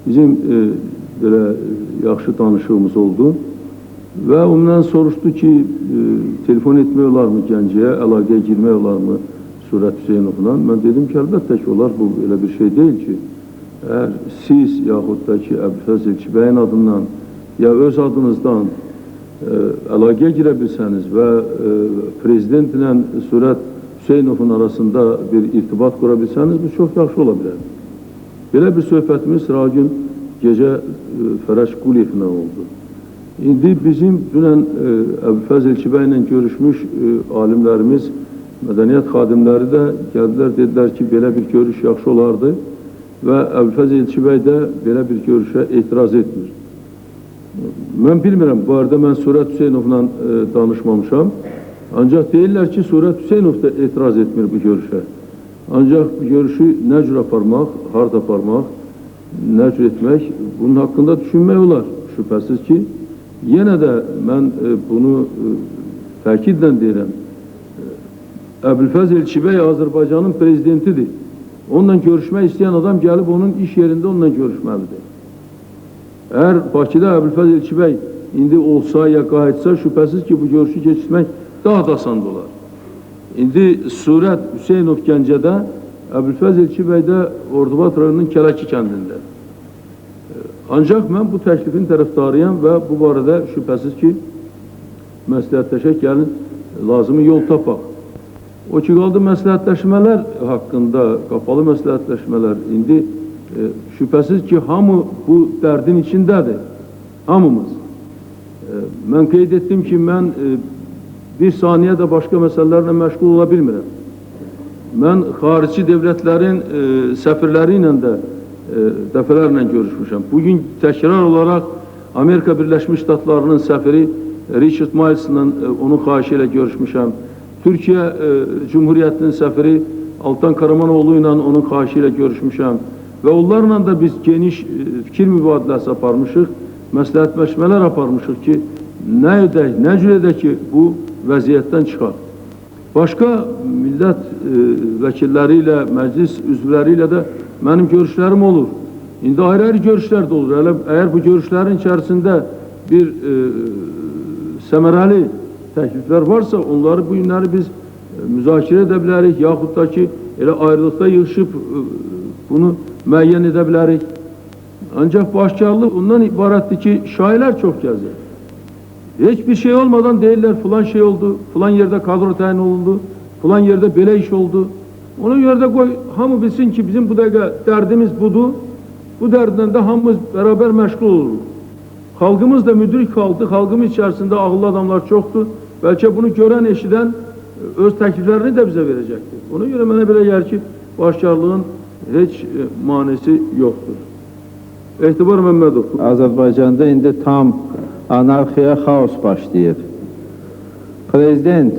Bizim belə yaxşı tanışığımız oldu və ondan soruşdu ki, telefon etmək olarmı Gəncəyə, əlaqəyə girmək olarmı Surət Hüseynovla? Mən dedim ki, əlbəttə ki, olar, bu elə bir şey deyil ki, əgər siz yaxud da ki, Əbülfəz Elçibəyin adından ya öz adınızdan əlaqəyə girə bilsəniz və prezidentlə Surət Hüseynovun arasında bir irtibat qura bilsəniz, bu çox yaxşı ola bilər. Belə bir söhbətimiz sırağı gün gecə Fərəc Quliyevlə oldu. İndi bizim dünən Əbülfəz Elçibəy ilə görüşmüş alimlərimiz, mədəniyyət xadimləri də gəldilər, dedilər ki, belə bir görüş yaxşı olardı və Əbülfəz Elçibəy də belə bir görüşə etiraz etmir. Mən bilmirəm, bu arada mən Surət Hüseynovla danışmamışam. Ancaq deyirlər ki, Surət Hüseynov da etiraz etmir bu görüşə. Ancaq bu görüşü nə cür aparmaq, harda aparmaq, nə cür etmək, bunun haqqında düşünmək olar. Şübhəsiz ki, yenə də mən bunu təkidlə deyirəm. Əbülfəz Elçibəy Azərbaycanın prezidentidir. Onunla görüşmək istəyən adam gəlib onun iş yerində onunla görüşməlidir. Əgər Bakıda Əbülfəz Elçibəy indi olsa ya qayıtsa, şübhəsiz ki, bu görüşü keçirmək daha da asan olar. İndi Surət Hüseynov Gəncədə, Əbülfəz Elçibəy də Ordubad rayonunun Kələki kəndində. Ancaq mən bu təklifin tərəfdarıyam və bu barədə şübhəsiz ki, məsləhətləşək, gəlin, lazımı yol tapaq. O ki, qaldı məsləhətləşmələr haqqında, qapalı məsləhətləşmələr, indi şübhəsiz ki, hamı bu dərdin içindədir, hamımız. Mən qeyd etdim ki, mən bir saniyə də başqa məsələlərlə məşğul ola bilmirəm. Mən xarici devlətlərin səfirləri ilə də dəfələrlə görüşmüşəm. Bugün təkrar olaraq Amerika Birləşmiş Ştatlarının səfiri Richard Miles'la onun xahişi ilə görüşmüşəm. Türkiyə Cumhuriyyətinin səfiri Altan Karamanoğlu ilə onun xahişi ilə görüşmüşəm. Və onlarla da biz geniş fikir mübadiləsi aparmışıq, məsləhətləşmələr aparmışıq ki, nə edək, nə cür edək ki, bu vəziyyətdən çıxaq. Başqa millət vəkilləri ilə, məclis üzvləri ilə də mənim görüşlərim olur. İndi ayrı-ayrı görüşlər də olur. Əgər bu görüşlərin içərisində bir səmərəli təkliflər varsa, onları bu günləri biz müzakirə edə bilərik, yaxud da ki, elə ayrılıqda yığışıb bunu müəyyən edə bilərik. Ancaq başkarlıq ondan ibarətdir ki, şairlər çox gəzir. Heç bir şey olmadan deyirlər, filan şey oldu, filan yerdə kadro təyin olundu, filan yerdə belə iş oldu. Ona görə də qoy, hamı bilsin ki, bizim bu dəqiqə dərdimiz budur, bu dərdlə də hamımız bərabər məşğul oluruq. Xalqımız da müdrik qaldı, xalqımız içərisində ağıllı adamlar çoxdur. Bəlkə bunu görən, eşidən öz təkliflərini də bizə verəcəkdir. Ona görə mənə belə gəlir ki, başkarlığın heç manisi yoxdur. Etibar Məmmədov. Azərbaycanda indi tam anarxiya, xaos başlayır. Prezident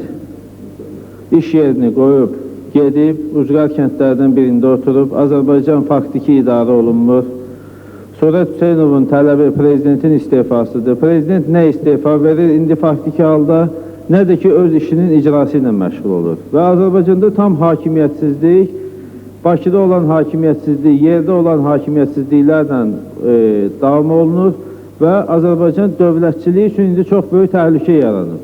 iş yerini qoyub, gedib, ucqar kəndlərdən birində oturub, Azərbaycan faktiki idarə olunmur. Surət Hüseynovun tələbi prezidentin istifasıdır. Prezident nə istifa verir, indi faktiki halda, nə də ki, öz işinin icrası ilə məşğul olur. Və Azərbaycanda tam hakimiyyətsizlik, Bakıda olan hakimiyyətsizlik, yerdə olan hakimiyyətsizliklərlə davam olunur və Azərbaycan dövlətçiliyi üçün indi çox böyük təhlükə yaranır.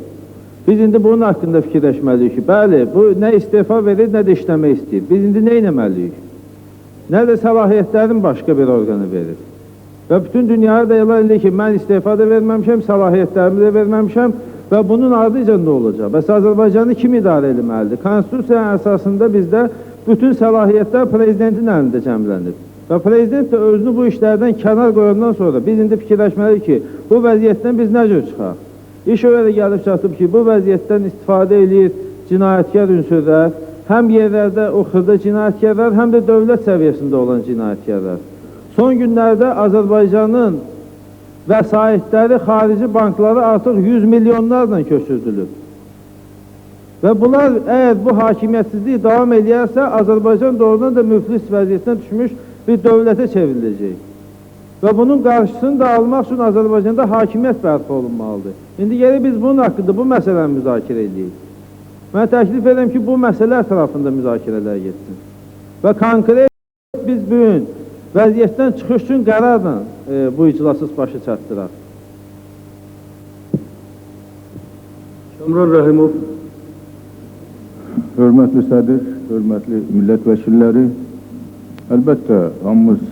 Biz indi bunun haqqında fikirləşməliyik ki, bəli, bu nə istifa verir, nə də işləmək istəyir. Biz indi nə etməliyik? Nə də səlahiyyətlərin başqa bir orqanı verir. Və bütün dünyaya da elan edir ki, mən istifa da verməmişəm, səlahiyyətlərimi də verməmişəm və bunun ardıca nə olacaq? Bəs Azərbaycanı kim idarə etməlidir? Konstitusiyanın əsasında bizdə bütün səlahiyyətlər prezidentin əlində cəmlənir. Və prezident də özünü bu işlərdən kənar qoyandan sonra biz indi fikirləşməliyik ki, bu vəziyyətdən biz nə cür çıxaq? İş öyle gəlib çatıb ki, bu vəziyyətdən istifadə edir cinayətkar ünsürlər, həm yerlərdə o xırda cinayətkarlar, həm də dövlət səviyyəsində olan cinayətkarlar. Son günlərdə Azərbaycanın vəsaitləri xarici banklara artıq 100 milyonlarla köçürdülür. Və bunlar, əgər bu hakimiyyətsizlik davam edərsə, Azərbaycan doğrudan da müflis vəziyyətinə düşmüş bir dövlətə çevriləcək. Və bunun qarşısını da almaq üçün Azərbaycanda hakimiyyət bərpa olunmalıdır. İndi gələk biz bunun haqqında bu məsələni müzakirə edəyik. Mən təklif edirəm ki, bu məsələ ətrafında müzakirələr getsin. Və konkret biz bugün vəziyyətdən çıxış üçün qərarla bu iclasız başı çatdıraq. Kamran Rəhimov. Hörmətli sədir, hörmətli millət vəkilləri, əlbəttə hamımız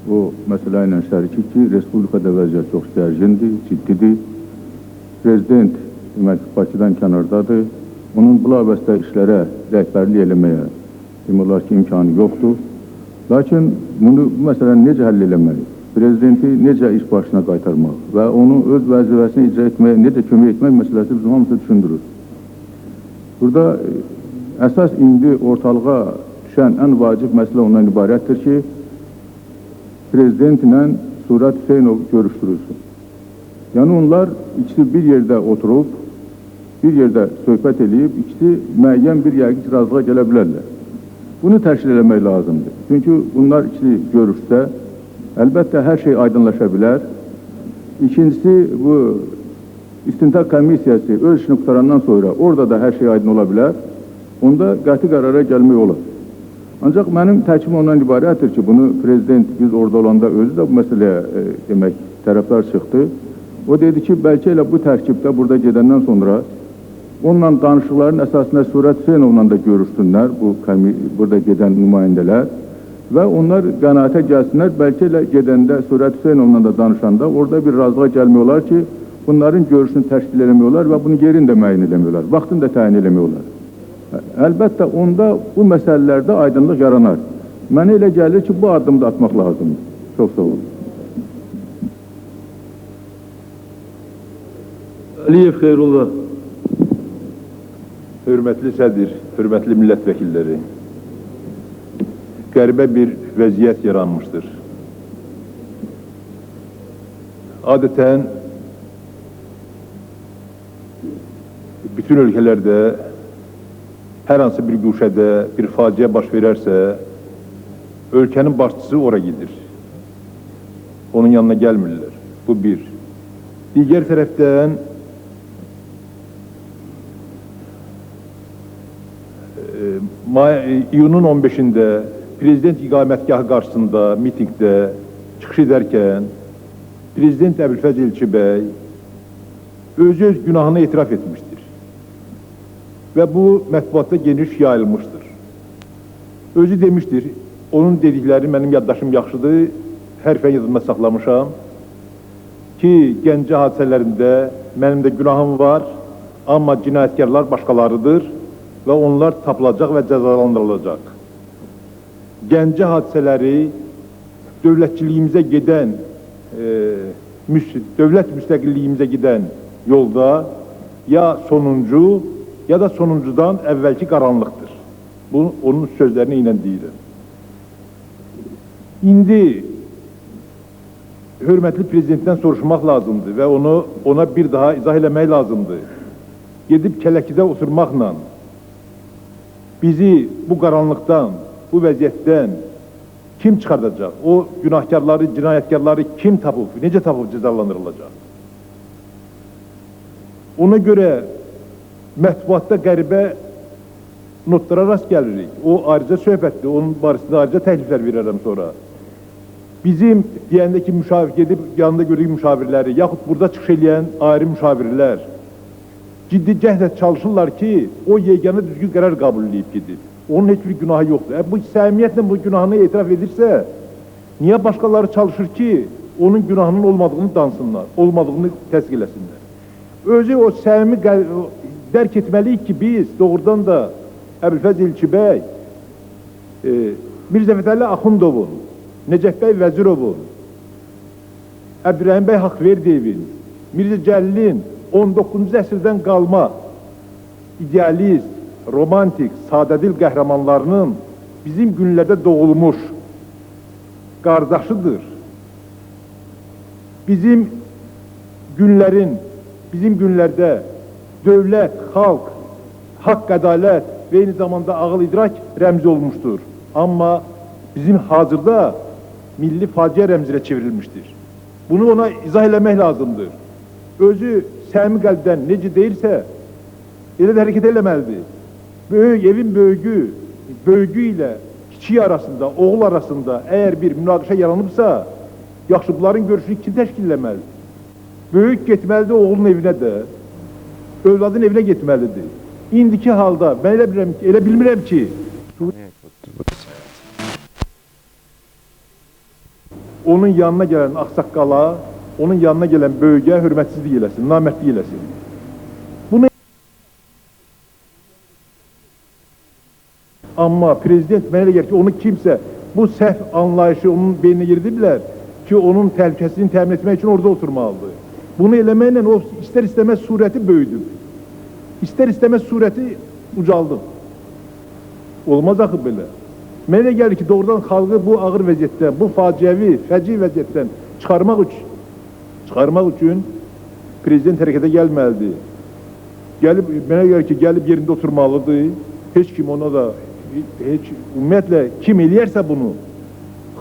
o məsələ ilə şərikik ki, Respublikada vəziyyət çox gərgindir, ciddidir. Prezident demək, Bakıdan kənardadır. Onun bilavasitə işlərə rəhbərlik eləməyə demək olar ki, imkanı yoxdur. Lakin bunu, bu məsələni necə həll eləmək, prezidenti necə iş başına qaytarmaq və onu öz vəzifəsini icra etməyə necə kömək etmək məsələsi bizim hamısı düşündürür. Burada əsas indi ortalığa düşən ən vacib məsələ ondan ibarətdir ki, prezidentlə Surət Hüseynov görüşdürülsün. Yəni onlar ikisi bir yerdə oturub, bir yerdə söhbət edib, ikisi müəyyən bir yəqin razılığa gələ bilərlər. Bunu təşkil eləmək lazımdır. Çünki bunlar ikisi görüşsə, əlbəttə hər şey aydınlaşa bilər. İkincisi, bu istintaq komissiyası öz işini qutarandan sonra orada da hər şey aydın ola bilər. Onda qəti qərara gəlmək olar. Ancaq mənim təklim ondan ibarətdir ki, bunu prezident biz orada olanda özü də bu məsələyə demək tərəfdar çıxdı. O dedi ki, bəlkə elə bu tərkibdə burada gedəndən sonra onunla danışıqların əsasında Surət Hüseynovla da görüşsünlər, burada gedən nümayəndələr və onlar qənaətə gəlsinlər, bəlkə elə gedəndə Surət Hüseynovla da danışanda orada bir razılığa gəlmək olar ki, bunların görüşünü təşkil eləmək olar və bunu yerini də müəyyən eləmək olar, vaxtını da təyin eləmək olar. Əlbəttə, onda bu məsələlərdə aydınlıq yaranar. Mənə elə gəlir ki, bu addımı da atmaq lazımdır. Çox sağ olun. Əliyev Xeyrullah. Hörmətli sədir, hörmətli millət vəkilləri, qəribə bir vəziyyət yaranmışdır. Adətən bütün ölkələrdə hər hansı bir güşədə bir faciə baş verərsə, ölkənin başçısı ora gedir. Onun yanına gəlmirlər. Bu bir. Digər tərəfdən iyunun 15-də prezident iqamətgahı qarşısında mitingdə çıxış edərkən prezident Əbülfəz Elçi bəy öz günahını etiraf etmişdir. Və bu mətbuatda geniş yayılmışdır. Özü demişdir, onun dedikləri mənim yaddaşım yaxşıdır, hərfən yadımda saxlamışam ki, Gəncə hadisələrində mənim də günahım var, amma cinayətkarlar başqalarıdır və onlar tapılacaq və cəzalandırılacaq. Gəncə hadisələri dövlətçiliyimizə gedən, dövlət müstəqilliyimizə gedən yolda ya sonuncu, ya da sonuncudan əvvəlki qaranlıqdır. Bu, onun sözlərini ilə deyirəm. İndi hörmətli prezidentdən soruşmaq lazımdır və ona bir daha izah eləmək lazımdır. Gedib kələkidə oturmaqla bizi bu qaranlıqdan, bu vəziyyətdən kim çıxardacaq? O günahkarları, cinayətkarları kim tapıb, necə tapıb cəzalandırılacaq? Ona görə mətbuatda qəribə notlara rast gəlirik. O ayrıca söhbətdir, onun barəsində ayrıca təkliflər verərəm sonra. Bizim deyəndə ki, gedib yanında gördük müşavirləri, yaxud burada çıxış edən ayrı müşavirlər ciddi cəhdlə çalışırlar ki, o yeganə düzgün qərar qəbul edib gedib. Onun heç bir günahı yoxdur. Bu səmimiyyətlə bu günahını etiraf edirsə, niyə başqaları çalışır ki, onun günahının olmadığını dansınlar, olmadığını təsdiq eləsinlər? Özü o səmimi dərk etməliyik ki, biz doğrudan da Əbülfəz İlki bəy, Mirzə Fətəli Axundovun, Necəf bəy Vəzirovun, Əbdürrəhim bəy Haqverdiyevin, Mirzə Cəlilin 19-cu əsrdən qalma idealist, romantik, sadədil qəhrəmanlarının bizim günlərdə doğulmuş qardaşıdır. Bizim günlərdə dövlət, xalq, haqq, ədalət və eyni zamanda ağıl idrak rəmzi olmuşdur. Amma bizim hazırda milli faciə rəmzinə çevrilmişdir. Bunu ona izah eləmək lazımdır. Özü səmimi qəlbdən necə deyirsə, elə də hərəkət eləməlidir. Böyük, evin böyüyü ilə kiçiyi arasında, oğul arasında əgər bir münaqişə yaranıbsa, yaxşı, bunların görüşünü kim təşkil eləməlidir? Böyük getməlidir oğlun evinə də, övladın evinə getməlidir. İndiki halda mən elə bilmirəm ki, onun yanına gələn ağsaqqala, onun yanına gələn böyüyə hörmətsizlik eləsin, namərdlik eləsin. Amma prezident mənə elə gəlir ki, onu kimsə bu səhv anlayışı onun beyninə girdiblər ki, onun təhlükəsini təmin etmək üçün orada oturmalıdır. Bunu eləməklə o istər-istəməz surəti böyüdüb. İstər-istəməz surəti ucaldıb. Olmaz axı belə. Mənə elə gəlir ki, doğrudan xalqı bu ağır vəziyyətdən, bu faciəvi, fəci vəziyyətdən çıxarmaq üçün prezident hərəkətə gəlməlidir. Mənə gəlir ki, gəlib yerində oturmalıdır. Heç kim ona da ümumiyyətlə kim eləyərsə bunu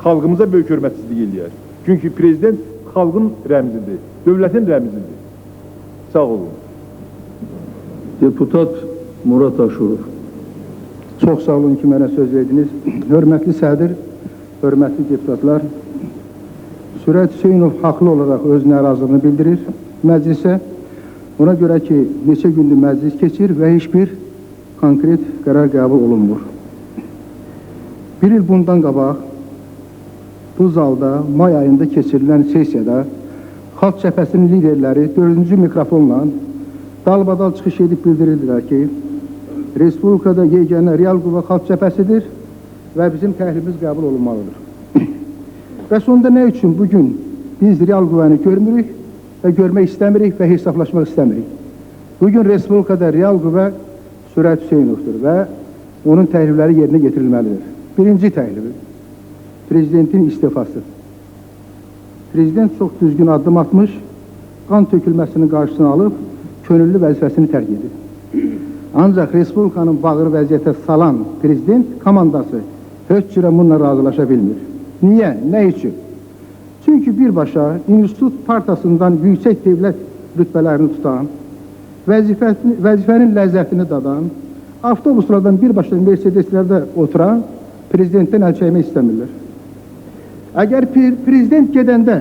xalqımıza böyük hörmətsizlik eləyər. Çünki prezident xalqın rəmzidir, dövlətin rəmzidir. Sağ olun. Deputat Murad Aşurov. Çox sağ olun ki, mənə söz verdiniz. Hörmətli sədr, hörmətli deputatlar, Sürət Hüseynov haqlı olaraq öz narazılığını bildirir məclisə. Ona görə ki, neçə gündür məclis keçir və heç bir konkret qərar qəbul olunmur. Bir il bundan qabaq bu zalda may ayında keçirilən sessiyada Xalq Cəbhəsinin liderləri 4-cü mikrofonla dalbadal çıxış edib bildirdilər ki, Respublikada yeganə real qüvvə Xalq Cəbhəsidir və bizim təklifimiz qəbul olunmalıdır. Və sonunda nə üçün bugün biz real qüvvəni görmürük və görmək istəmirik və hesablaşmaq istəmirik? Bugün Respublikada real qüvvə Sürət Hüseynovdur və onun təklifləri yerinə getirilməlidir. Birinci təklifi, prezidentin istifası. Prezident çox düzgün addım atmış, qan tökülməsinin qarşısını alıb, könüllü vəzifəsini tərk edib. Ancaq Respublikanın bağır vəziyyətə salan prezident komandası heç cürə bununla razılaşa bilmir. Niyə? Nə üçün? Çünki birbaşa institut partasından yüksək dövlət rütbələrini tutan, vəzifənin ləzzətini dadan, avtobuslardan birbaşa Mercedeslərdə oturan prezidentdən əl çəkmək istəmirlər. Əgər prezident gedəndə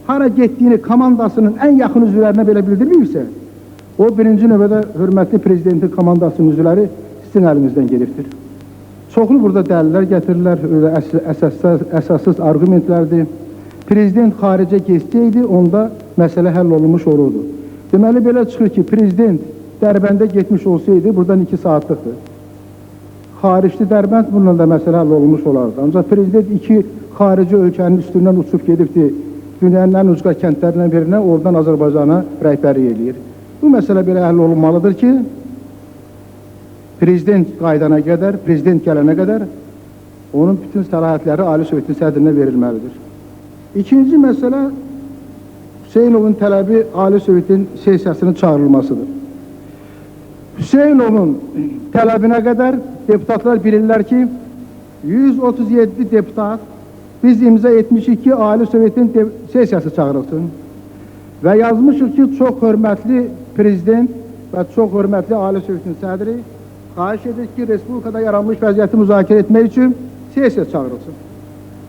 hara getdiyini komandasının ən yaxın üzvlərinə belə bildirməyirsə, o birinci növbədə hörmətli prezidentin komandasının üzvləri sizin əlinizdən gelibdir. Çoxlu burada dəlillər gətirirlər, əsassız argumentlərdir. Prezident xaricə geçsəydi, onda məsələ həll olunmuş olurdu. Deməli, belə çıxır ki, prezident Dərbəndə getmiş olsaydı, buradan 2 saatlıqdır. Xaricli Dərbənd bununla da məsələ həll olunmuş olardı. Ancaq prezident 2 xarici ölkənin üstündən uçub gedibdi, dünyanın ən ucqa kəndlərindən birinə, oradan Azərbaycana rəhbərlik eləyir. Bu məsələ belə həll olunmalıdır ki, prezident qaydana qədər, prezident gələnə qədər onun bütün səlahiyyətləri Ali Sovetin sədrinə verilməlidir. İkinci məsələ Hüseynovun tələbi Ali Sovetin sesiyasının çağırılmasıdır. Hüseynovun tələbinə qədər deputatlar bilirlər ki, 137 deputat biz imza etmişik ki, Ali Sovetin sesiyası çağırılsın və yazmışıq ki, çox hörmətli prezident və çox hörmətli Ali Sovetin sədri xahiş edir ki, Respublikada yaranmış vəziyyəti müzakirə etmək üçün sesiya çağırılsın.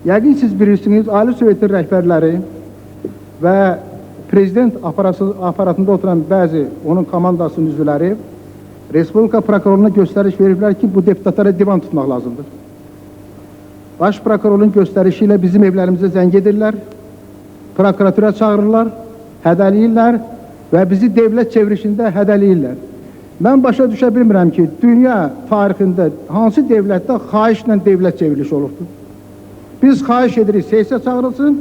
Yəqin siz bilirsiniz, Ali Sovetin rəhbərləri və prezident aparatında oturan bəzi onun komandasının üzvləri Respublika prokuroruna göstəriş veriblər ki, bu deputatlara divan tutmaq lazımdır. Baş prokurorun göstərişi ilə bizim evlərimizə zəng edirlər, prokuratura çağırırlar, hədəliyirlər və bizi devlət çevrişində hədəliyirlər. Mən başa düşə bilmirəm ki, dünya tarixində hansı devlətdə xahişlə devlət çevrilişi olubdur? Biz xahiş edirik, sesiya çağırılsın,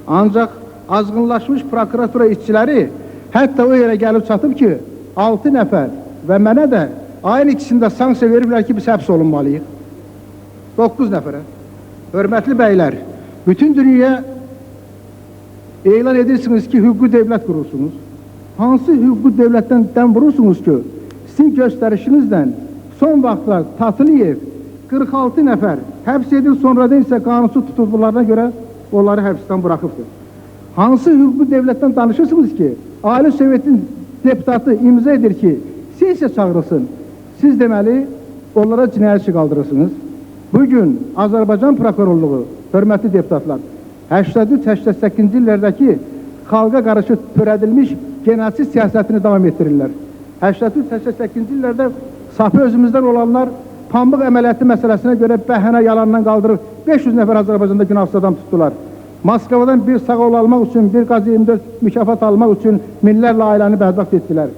ancaq azğınlaşmış prokuratura işçiləri hətta o yerə gəlib çatıb ki, 6 nəfər və mənə də ayın ikisində sanksiya veriblər ki, biz həbs olunmalıyıq. 9 nəfərə. Hörmətli bəylər, bütün dünyaya elan edirsiniz ki, hüquqi devlət qurursunuz. Hansı hüquqi devlətdən dəm vurursunuz ki, sizin göstərişinizdən son vaxtlar Tatlıyev 46 nəfər həbs edil, sonradan isə qanunsuz tutuldularına görə onları həbsdən buraxıbdır. Hansı hüquqi devlətdən danışırsınız ki, Ali Sovetin deputatı imza edir ki, sesiya çağırılsın. Siz deməli, onlara cinayət işi qaldırırsınız. Bugün Azərbaycan prokurorluğu, hörmətli deputatlar, 83-88-ci illərdəki xalqa qarşı törədilmiş genosid siyasətini davam etdirirlər. 83-88-ci illərdə sapı özümüzdən olanlar pambıq əməliyyatı məsələsinə görə bəhənə yalandan qaldırıb 500 nəfər Azərbaycanda günahsız adam tutdular. Moskvadan bir sağol almaq üçün, bir qazı 24 mükafat almaq üçün minlərlə ailəni bədbaxt etdilər.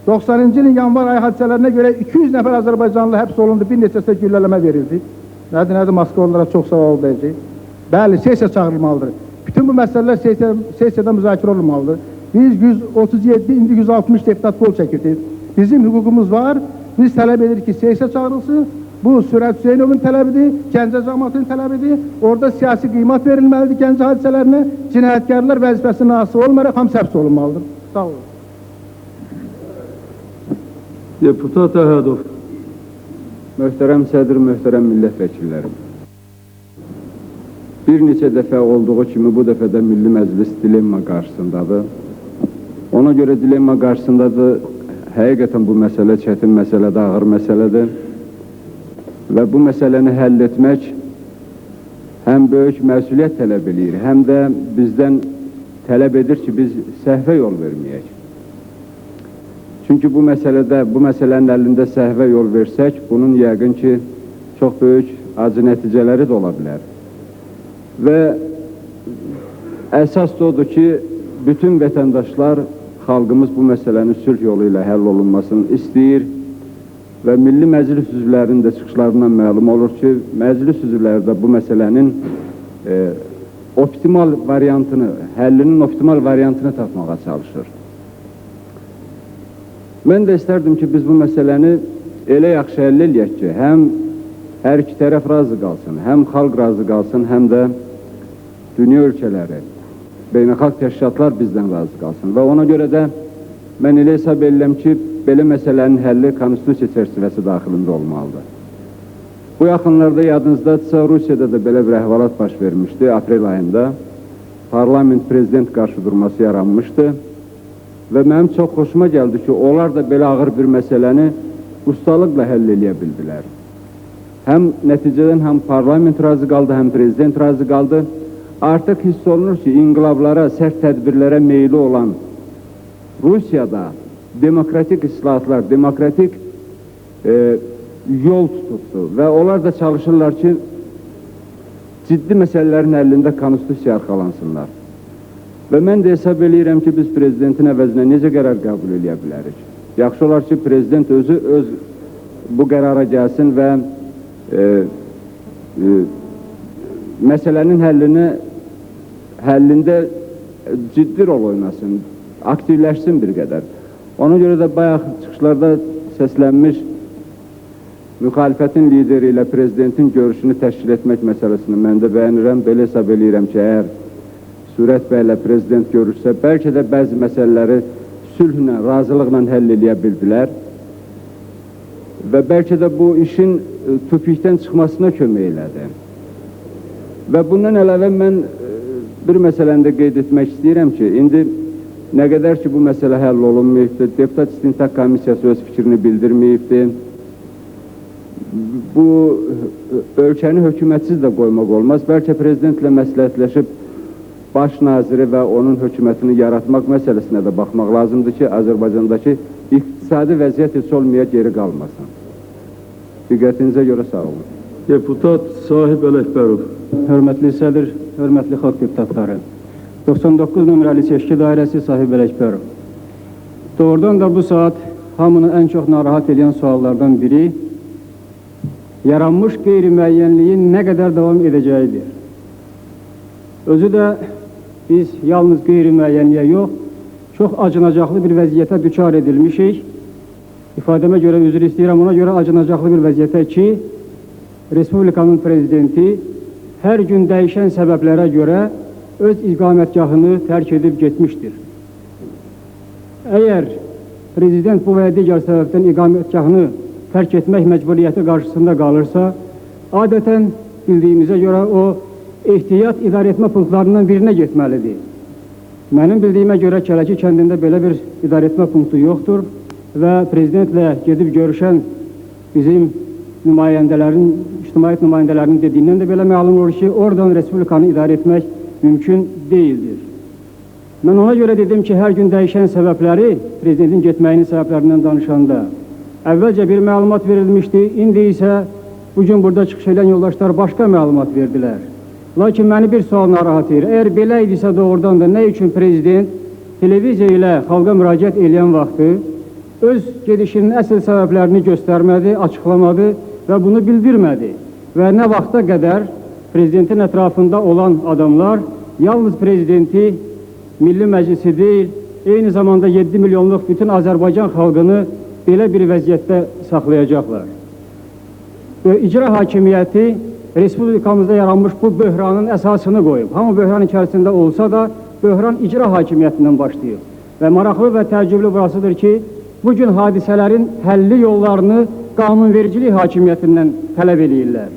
90-cı ilin yanvar ayı hadisələrinə görə 200 nəfər Azərbaycanlı həbs olundu, bir neçəsə güllələmə verildi. Nədir, Moskvalılara çox sağ ol deyəcək. Bəli, sesiya çağırılmalıdır. Bütün bu məsələlər sesiyada müzakirə olunmalıdır. Biz 137, indi 160 deputat qol çəkirdik. Bizim hüququmuz var, biz tələb edirik ki, sesiya çağırılsın. Bu, Sürət Hüseynovun tələbidir, Gəncə cəmaatının tələbidir. Orada siyasi qiymət verilməlidir Gəncə hadisələrinə. Cinayətkarlar vəzifəsindən asılı olmayaraq hamısı həbs olunmalıdır. Sağ olun. Deputat Əhədov. Möhtərəm sədr, möhtərəm millət vəkillərim. Bir neçə dəfə olduğu kimi bu dəfə də Milli Məclis dilemma qarşısındadır. Ona görə dilemma qarşısındadır. Həqiqətən bu məsələ çətin məsələdir, ağır məsələdir. Və bu məsələni həll etmək həm böyük məsuliyyət tələb edir, həm də bizdən tələb edir ki, biz səhvə yol verməyək. Çünki bu məsələnin əlində səhvə yol versək, bunun yəqin ki, çox böyük acı nəticələri də ola bilər. Və əsas da odur ki, bütün vətəndaşlar, xalqımız bu məsələnin sülh yolu ilə həll olunmasını istəyir və Milli Məclis üzvlərinin də çıxışlarından məlum olur ki, məclis üzvləri də bu məsələnin optimal variantını, həllinin optimal variantını tapmağa çalışır. Mən də istərdim ki, biz bu məsələni elə yaxşı həll eləyək ki, həm hər iki tərəf razı qalsın, həm xalq razı qalsın, həm də dünya ölkələri, beynəlxalq təşkilatlar bizdən razı qalsın. Və ona görə də mən elə hesab edirəm ki, belə məsələnin həlli konstitusiya çərçivəsi daxilində olmalıdır. Bu yaxınlarda yadınızdadırsa, Rusiyada da belə bir əhvalat baş vermişdi, aprel ayında. Parlament prezident qarşıdurması yaranmışdı. Və mənim çox xoşuma gəldi ki, onlar da belə ağır bir məsələni ustalıqla həll eləyə bildilər. Həm nəticədən həm parlament razı qaldı, həm prezident razı qaldı. Artıq hiss olunur ki, inqilablara, sərt tədbirlərə meyli olan Rusiyada demokratik islahatlar, demokratik yol tutubdu və onlar da çalışırlar ki, ciddi məsələlərin həllində konstitusiya arxalansınlar. Və mən də hesab eləyirəm ki, biz prezidentin əvəzinə necə qərar qəbul edə bilərik? Yaxşı olar ki, prezident özü bu qərara gəlsin və məsələnin həllində ciddi rol oynasın, aktivləşsin bir qədər. Ona görə də bayaq çıxışlarda səslənmiş müxalifətin lideri ilə prezidentin görüşünü təşkil etmək məsələsini mən də bəyənirəm. Belə hesab eləyirəm ki, əgər Sürət bəylə prezident görüşsə, bəlkə də bəzi məsələləri sülhlə, razılıqla həll edə bildilər və bəlkə də bu işin tupikdən çıxmasına kömək elədi. Və bundan əlavə mən bir məsələni də qeyd etmək istəyirəm ki, indi nə qədər ki bu məsələ həll olunmayıbdır, Deputat İstintaq Komissiyası öz fikrini bildirməyibdir. Bu ölkəni hökumətsiz də qoymaq olmaz. Bəlkə prezidentlə məsləhətləşib baş naziri və onun hökumətini yaratmaq məsələsinə də baxmaq lazımdır ki, Azərbaycandakı iqtisadi vəziyyət heç olmaya geri qalmasın. Diqqətinizə görə sağ olun. Deputat Sahib Ələkbərov. Hörmətli sədr, hörmətli xalq deputatları. 99 nömrəli seçki dairəsi Sahib Ələkbərov. Doğrudan da bu saat hamını ən çox narahat edən suallardan biri yaranmış qeyri-müəyyənliyin nə qədər davam edəcəyidir. Özü də biz yalnız qeyri-müəyyənliyə yox, çox acınacaqlı bir vəziyyətə düçar edilmişik. İfadəmə görə üzr istəyirəm, ona görə acınacaqlı bir vəziyyətə ki, Respublikanın prezidenti hər gün dəyişən səbəblərə görə öz iqamətgahını tərk edib getmişdir. Əgər prezident bu və ya digər səbəbdən iqamətgahını tərk etmək məcburiyyəti qarşısında qalırsa, adətən bildiyimizə görə o ehtiyat idarəetmə punktlarından birinə getməlidir. Mənim bildiyimə görə Kələki kəndində belə bir idarəetmə punktu yoxdur və prezidentlə gedib görüşən bizim nümayəndələrin, ictimaiyyət nümayəndələrinin dediyindən də belə məlum olur ki, oradan Respublikanı idarə etmək mümkün deyildir. Mən ona görə dedim ki, hər gün dəyişən səbəbləri, prezidentin getməyinin səbəblərindən danışanda əvvəlcə bir məlumat verilmişdi, indi isə bugün burada çıxış edən yoldaşlar başqa məlumat verdilər. Lakin məni bir sual narahat edir. Əgər belə idisə doğrudan da nə üçün prezident televiziya ilə xalqa müraciət edən vaxtı öz gedişinin əsl səbəblərini göstərmədi, açıqlamadı və bunu bildirmədi. Və nə vaxta qədər prezidentin ətrafında olan adamlar yalnız prezidenti, Milli Məclisi deyil, eyni zamanda 7 milyonluq bütün Azərbaycan xalqını belə bir vəziyyətdə saxlayacaqlar. Və icra hakimiyyəti Respublikamızda yaranmış bu böhranın əsasını qoyub. Hamı böhran içərisində olsa da, böhran icra hakimiyyətindən başlayıb. Və maraqlı və təəccüblü burasıdır ki, bugün hadisələrin həlli yollarını qanunvericilik hakimiyyətindən tələb edirlər.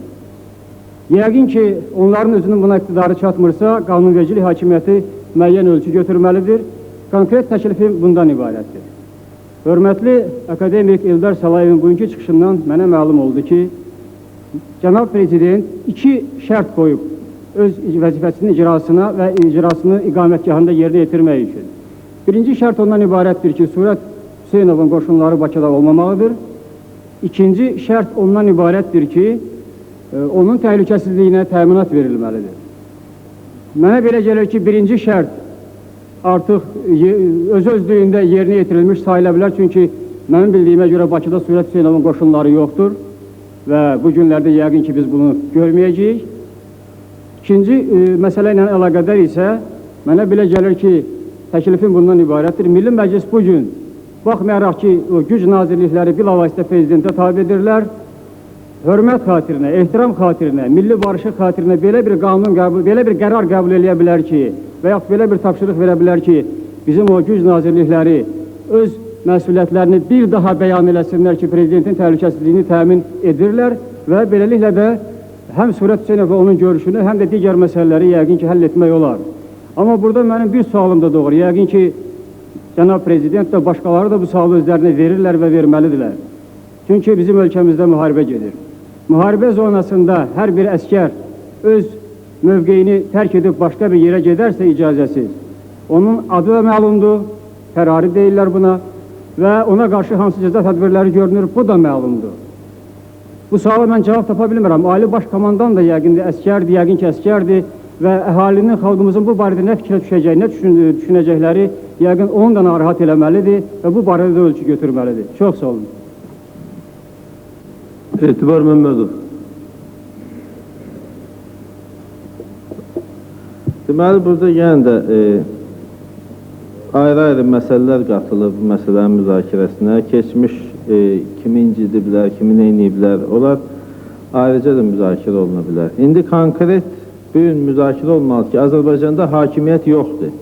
Yəqin ki, onların özünün buna iqtidarı çatmırsa, qanunvericilik hakimiyyəti müəyyən ölçü götürməlidir. Konkret təklifim bundan ibarətdir. Hörmətli akademik Eldar Salayevin bugünkü çıxışından mənə məlum oldu ki, Cənab Prezident iki şərt qoyub öz vəzifəsinin icrasına və icrasını iqamətgahında yerinə yetirmək üçün. Birinci şərt ondan ibarətdir ki, Surət Hüseynovun qoşunları Bakıda olmamalıdır. İkinci şərt ondan ibarətdir ki, onun təhlükəsizliyinə təminat verilməlidir. Mənə belə gəlir ki, birinci şərt artıq öz-özlüyündə yerinə yetirilmiş sayıla bilər. Çünki mənim bildiyimə görə Bakıda Surət Hüseynovun qoşunları yoxdur və bu günlərdə yəqin ki, biz bunu görməyəcəyik. İkinci məsələ ilə əlaqədar isə mənə belə gəlir ki, təklifim bundan ibarətdir. Milli Məclis bugün, baxmayaraq ki, o güc nazirlikləri bilavasitə prezidentə tabi edirlər, hörmət xatirinə, ehtiram xatirinə, milli barışıq xatirinə belə bir qanun qəbul, belə bir qərar qəbul edə bilər ki, və yaxud belə bir tapşırıq verə bilər ki, bizim o güc nazirlikləri öz məsuliyyətlərini bir daha bəyan eləsinlər ki, prezidentin təhlükəsizliyini təmin edirlər və beləliklə də həm Surət Hüseynov və onun görüşünü, həm də digər məsələləri yəqin ki, həll etmək olar. Amma burada mənim bir sualım da doğru. Yəqin ki, cənab prezident və başqaları da bu sualı özlərinə verirlər və verməlidirlər. Çünki bizim ölkəmizdə müharibə gedir. Müharibə zonasında hər bir əskər öz mövqeyini tərk edib başqa bir yerə gedərsə icazəsiz, onun adı da məlumdur, fərari deyirlər buna və ona qarşı hansı cəza tədbirləri görünür, bu da məlumdur. Bu suala mən cavab tapa bilmirəm. Ali Baş Komandan da yəqin ki, əskərdir və əhalinin, xalqımızın bu barədə nə fikrə düşəcək, nə düşünəcəkləri yəqin onu da narahat eləməlidir və bu barədə də ölçü götürməlidir. Çox sağ olun. Etibar Məmmədov. Deməli, burada yenə də ayrı-ayrı məsələlər qatılıb bu məsələnin müzakirəsinə. Keçmiş kimi incidiblər, kimi neyniyiblər, onlar ayrıca da müzakirə oluna bilər. İndi konkret bir gün müzakirə olmalı ki, Azərbaycanda hakimiyyət yoxdur.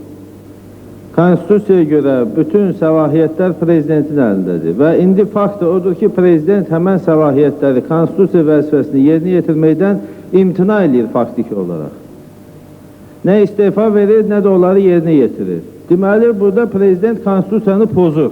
Konstitusiyaya görə bütün səlahiyyətlər prezidentin əlindədir və indi fakt odur ki, prezident həmən səlahiyyətləri, konstitusiya vəzifəsini yerinə yetirməkdən imtina edir faktiki olaraq. Nə istefa verir, nə də onları yerinə yetirir. Deməli, burada prezident konstitusiyanı pozur.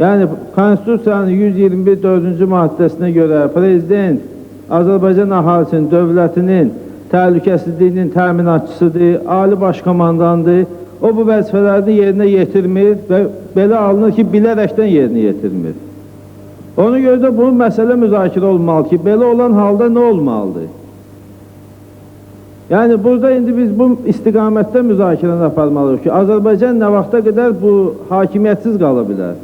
Yəni, konstitusiyanın 124-cü maddəsinə görə prezident Azərbaycan əhalisinin, dövlətinin təhlükəsizliyinin təminatçısıdır, ali başkomandandır. O bu vəzifələrini yerinə yetirmir və belə alınır ki, bilərəkdən yerinə yetirmir. Ona görə də bu məsələ müzakirə olmalı ki, belə olan halda nə olmalıdır? Yəni, burada indi biz bu istiqamətdə müzakirəni aparmalıyıq ki, Azərbaycan nə vaxta qədər bu hakimiyyətsiz qala bilər?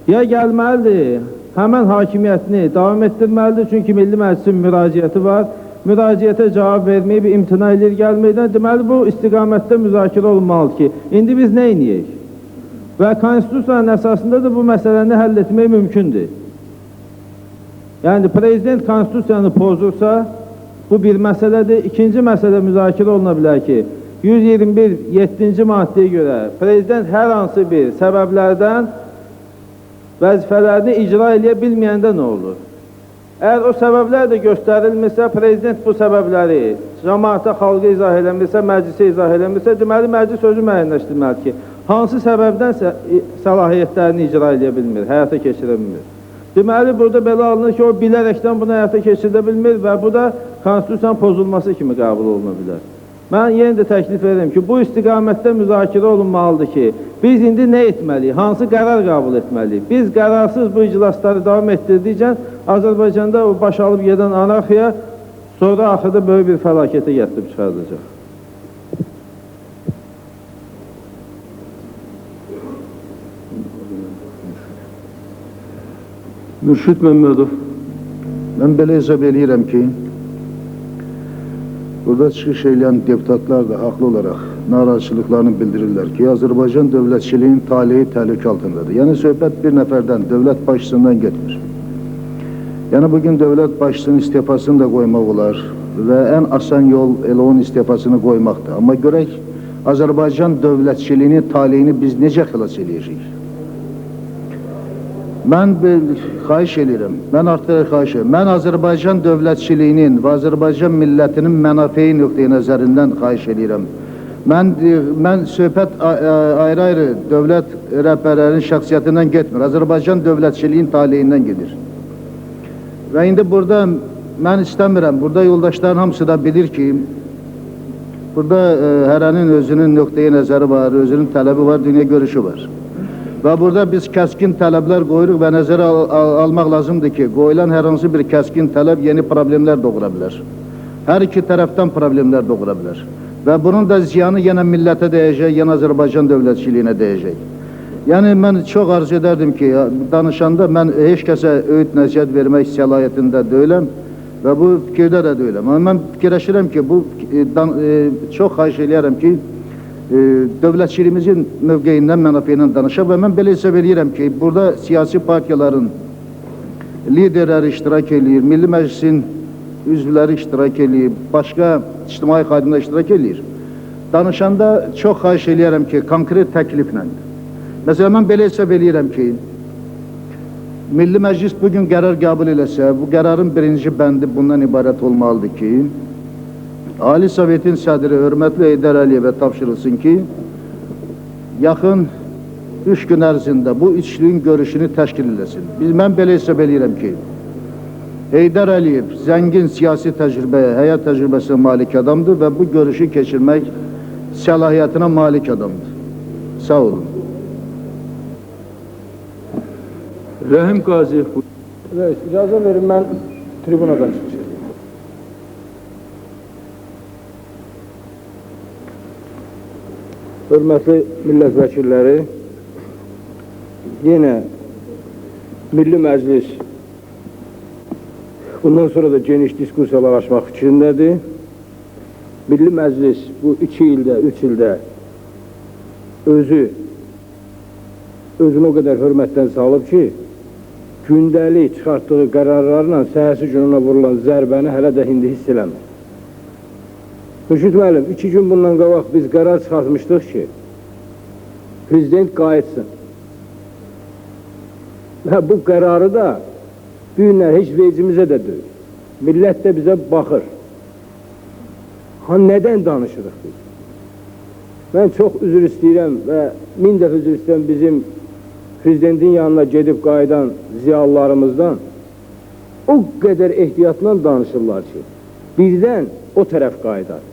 Ya gəlməlidir, həmən hakimiyyətini davam etdirməlidir, çünki Milli Məclisin müraciəti var, müraciətə cavab verməyib, imtina edir gəlməkdən, deməli bu istiqamətdə müzakirə olmalıdır ki, indi biz nə inəyik? Və konstitusiyanın əsasında da bu məsələni həll etmək mümkündür. Yəni, prezident konstitusiyanı pozursa, bu bir məsələdir. İkinci məsələ müzakirə oluna bilər ki, 121-7-ci maddəyə görə prezident hər hansı bir səbəblərdən vəzifələrini icra edə bilməyəndə nə olur? Əgər o səbəblər də göstərilmirsə, prezident bu səbəbləri cəmaata, xalqa izah eləmirsə, məclisə izah eləmirsə, deməli, məclis özü müəyyənləşdirməlidir ki, hansı səbəbdən səlahiyyətlərini icra edə bilmir, həyata keçirə bilmir. Deməli, burada belə alınır ki, o bilərəkdən bunu həyata keçirə bilmir və bu da konstitusiyanın pozulması kimi qəbul oluna bilər. Mən yenə də təklif edirəm ki, bu istiqamətdə müzakirə olunmalıdır ki, biz indi nə etməliyik, hansı qərar qəbul etməliyik? Biz qərarsız bu iclasları davam etdirdikcə Azərbaycanda o baş alıb gedən anarxiya sonra axırda böyük bir fəlakətə gətirib çıxardacaq. Mürşid Məmmədov. Mən belə hesab edirəm ki, burada çıxış edən deputatlar da haqlı olaraq narazıçılıqlarını bildirirlər ki, Azərbaycan dövlətçiliyin taleyi təhlükə altındadır. Yəni, söhbət bir nəfərdən, dövlət başçısından getmir. Yəni, bugün dövlət başçısının istifasını da qoymaq olar və ən asan yol elə onun istifasını qoymaqdır. Amma görək, Azərbaycan dövlətçiliyinin taleyini biz necə xilas edəcəyik? Mən xahiş edirəm, mən artıq xahiş edirəm. Mən Azərbaycan dövlətçiliyinin və Azərbaycan millətinin mənafeyi nöqteyi nəzərindən xahiş edirəm. Mən söhbət ayrı-ayrı dövlət rəhbərlərinin şəxsiyyətindən getmir. Azərbaycan dövlətçiliyin taleyindən gedir. Və indi burada mən istəmirəm, burada yoldaşların hamısı da bilir ki, burada hərənin özünün nöqteyi nəzəri var, özünün tələbi var, dünya görüşü var. Və burada biz kəskin tələblər qoyuruq və nəzərə almaq lazımdır ki, qoyulan hər hansı bir kəskin tələb yeni problemlər doğura bilər. Hər iki tərəfdən problemlər doğura bilər. Və bunun da ziyanı yenə millətə dəyəcək, yenə Azərbaycan dövlətçiliyinə dəyəcək. Yəni, mən çox arzu edərdim ki, danışanda mən heç kəsə öyüd nəsihət vermək səlahiyyətində deyiləm və bu fikirdə də deyiləm. Amma mən fikirləşirəm ki, çox xahiş edirəm ki, dövlətçiliyimizin mövqeyindən, mənafeyindən danışaq və mən belə hesab edirəm ki, burada siyasi partiyaların liderləri iştirak edir, Milli Məclisin üzvləri iştirak edir, başqa ictimai xadimlər iştirak edir. Danışanda çox xahiş edirəm ki, konkret təkliflə. Məsələn, mən belə hesab edirəm ki, Milli Məclis bugün qərar qəbul eləsə, bu qərarın birinci bəndi bundan ibarət olmalıdır ki, Ali Sovetin sədri hörmətli Heydər Əliyevə tapşırılsın ki, yaxın 3 gün ərzində bu üçlüyün görüşünü təşkil eləsin. Mən belə hesab edirəm ki, Heydər Əliyev zəngin siyasi təcrübəyə, həyat təcrübəsinə malik adamdır və bu görüşü keçirmək səlahiyyətinə malik adamdır. Sağ olun. Rəhim Qaziyev. İcazə verin, mən tribunadan çıxış edeyim. Hörmətli millət vəkilləri, yenə Milli Məclis bundan sonra da geniş diskusiyalar açmaq fikrindədir. Milli Məclis bu 2 ildə, 3 ildə özünü o qədər hörmətdən salıb ki, gündəlik çıxartdığı qərarlarla səhərsi gününə vurulan zərbəni hələ də indi hiss eləmir. Mürşid müəllim, 2 gün bundan qabaq biz qərar çıxartmışdıq ki, prezident qayıtsın. Və bu qərarı da bu günlər heç vecimizə də deyil. Millət də bizə baxır. Nədən danışırıq biz? Mən çox üzr istəyirəm və 1000 dəfə üzr istəyirəm bizim prezidentin yanına gedib qayıdan ziyalılarımızdan. O qədər ehtiyatla danışırlar ki, birdən o tərəf qayıdar.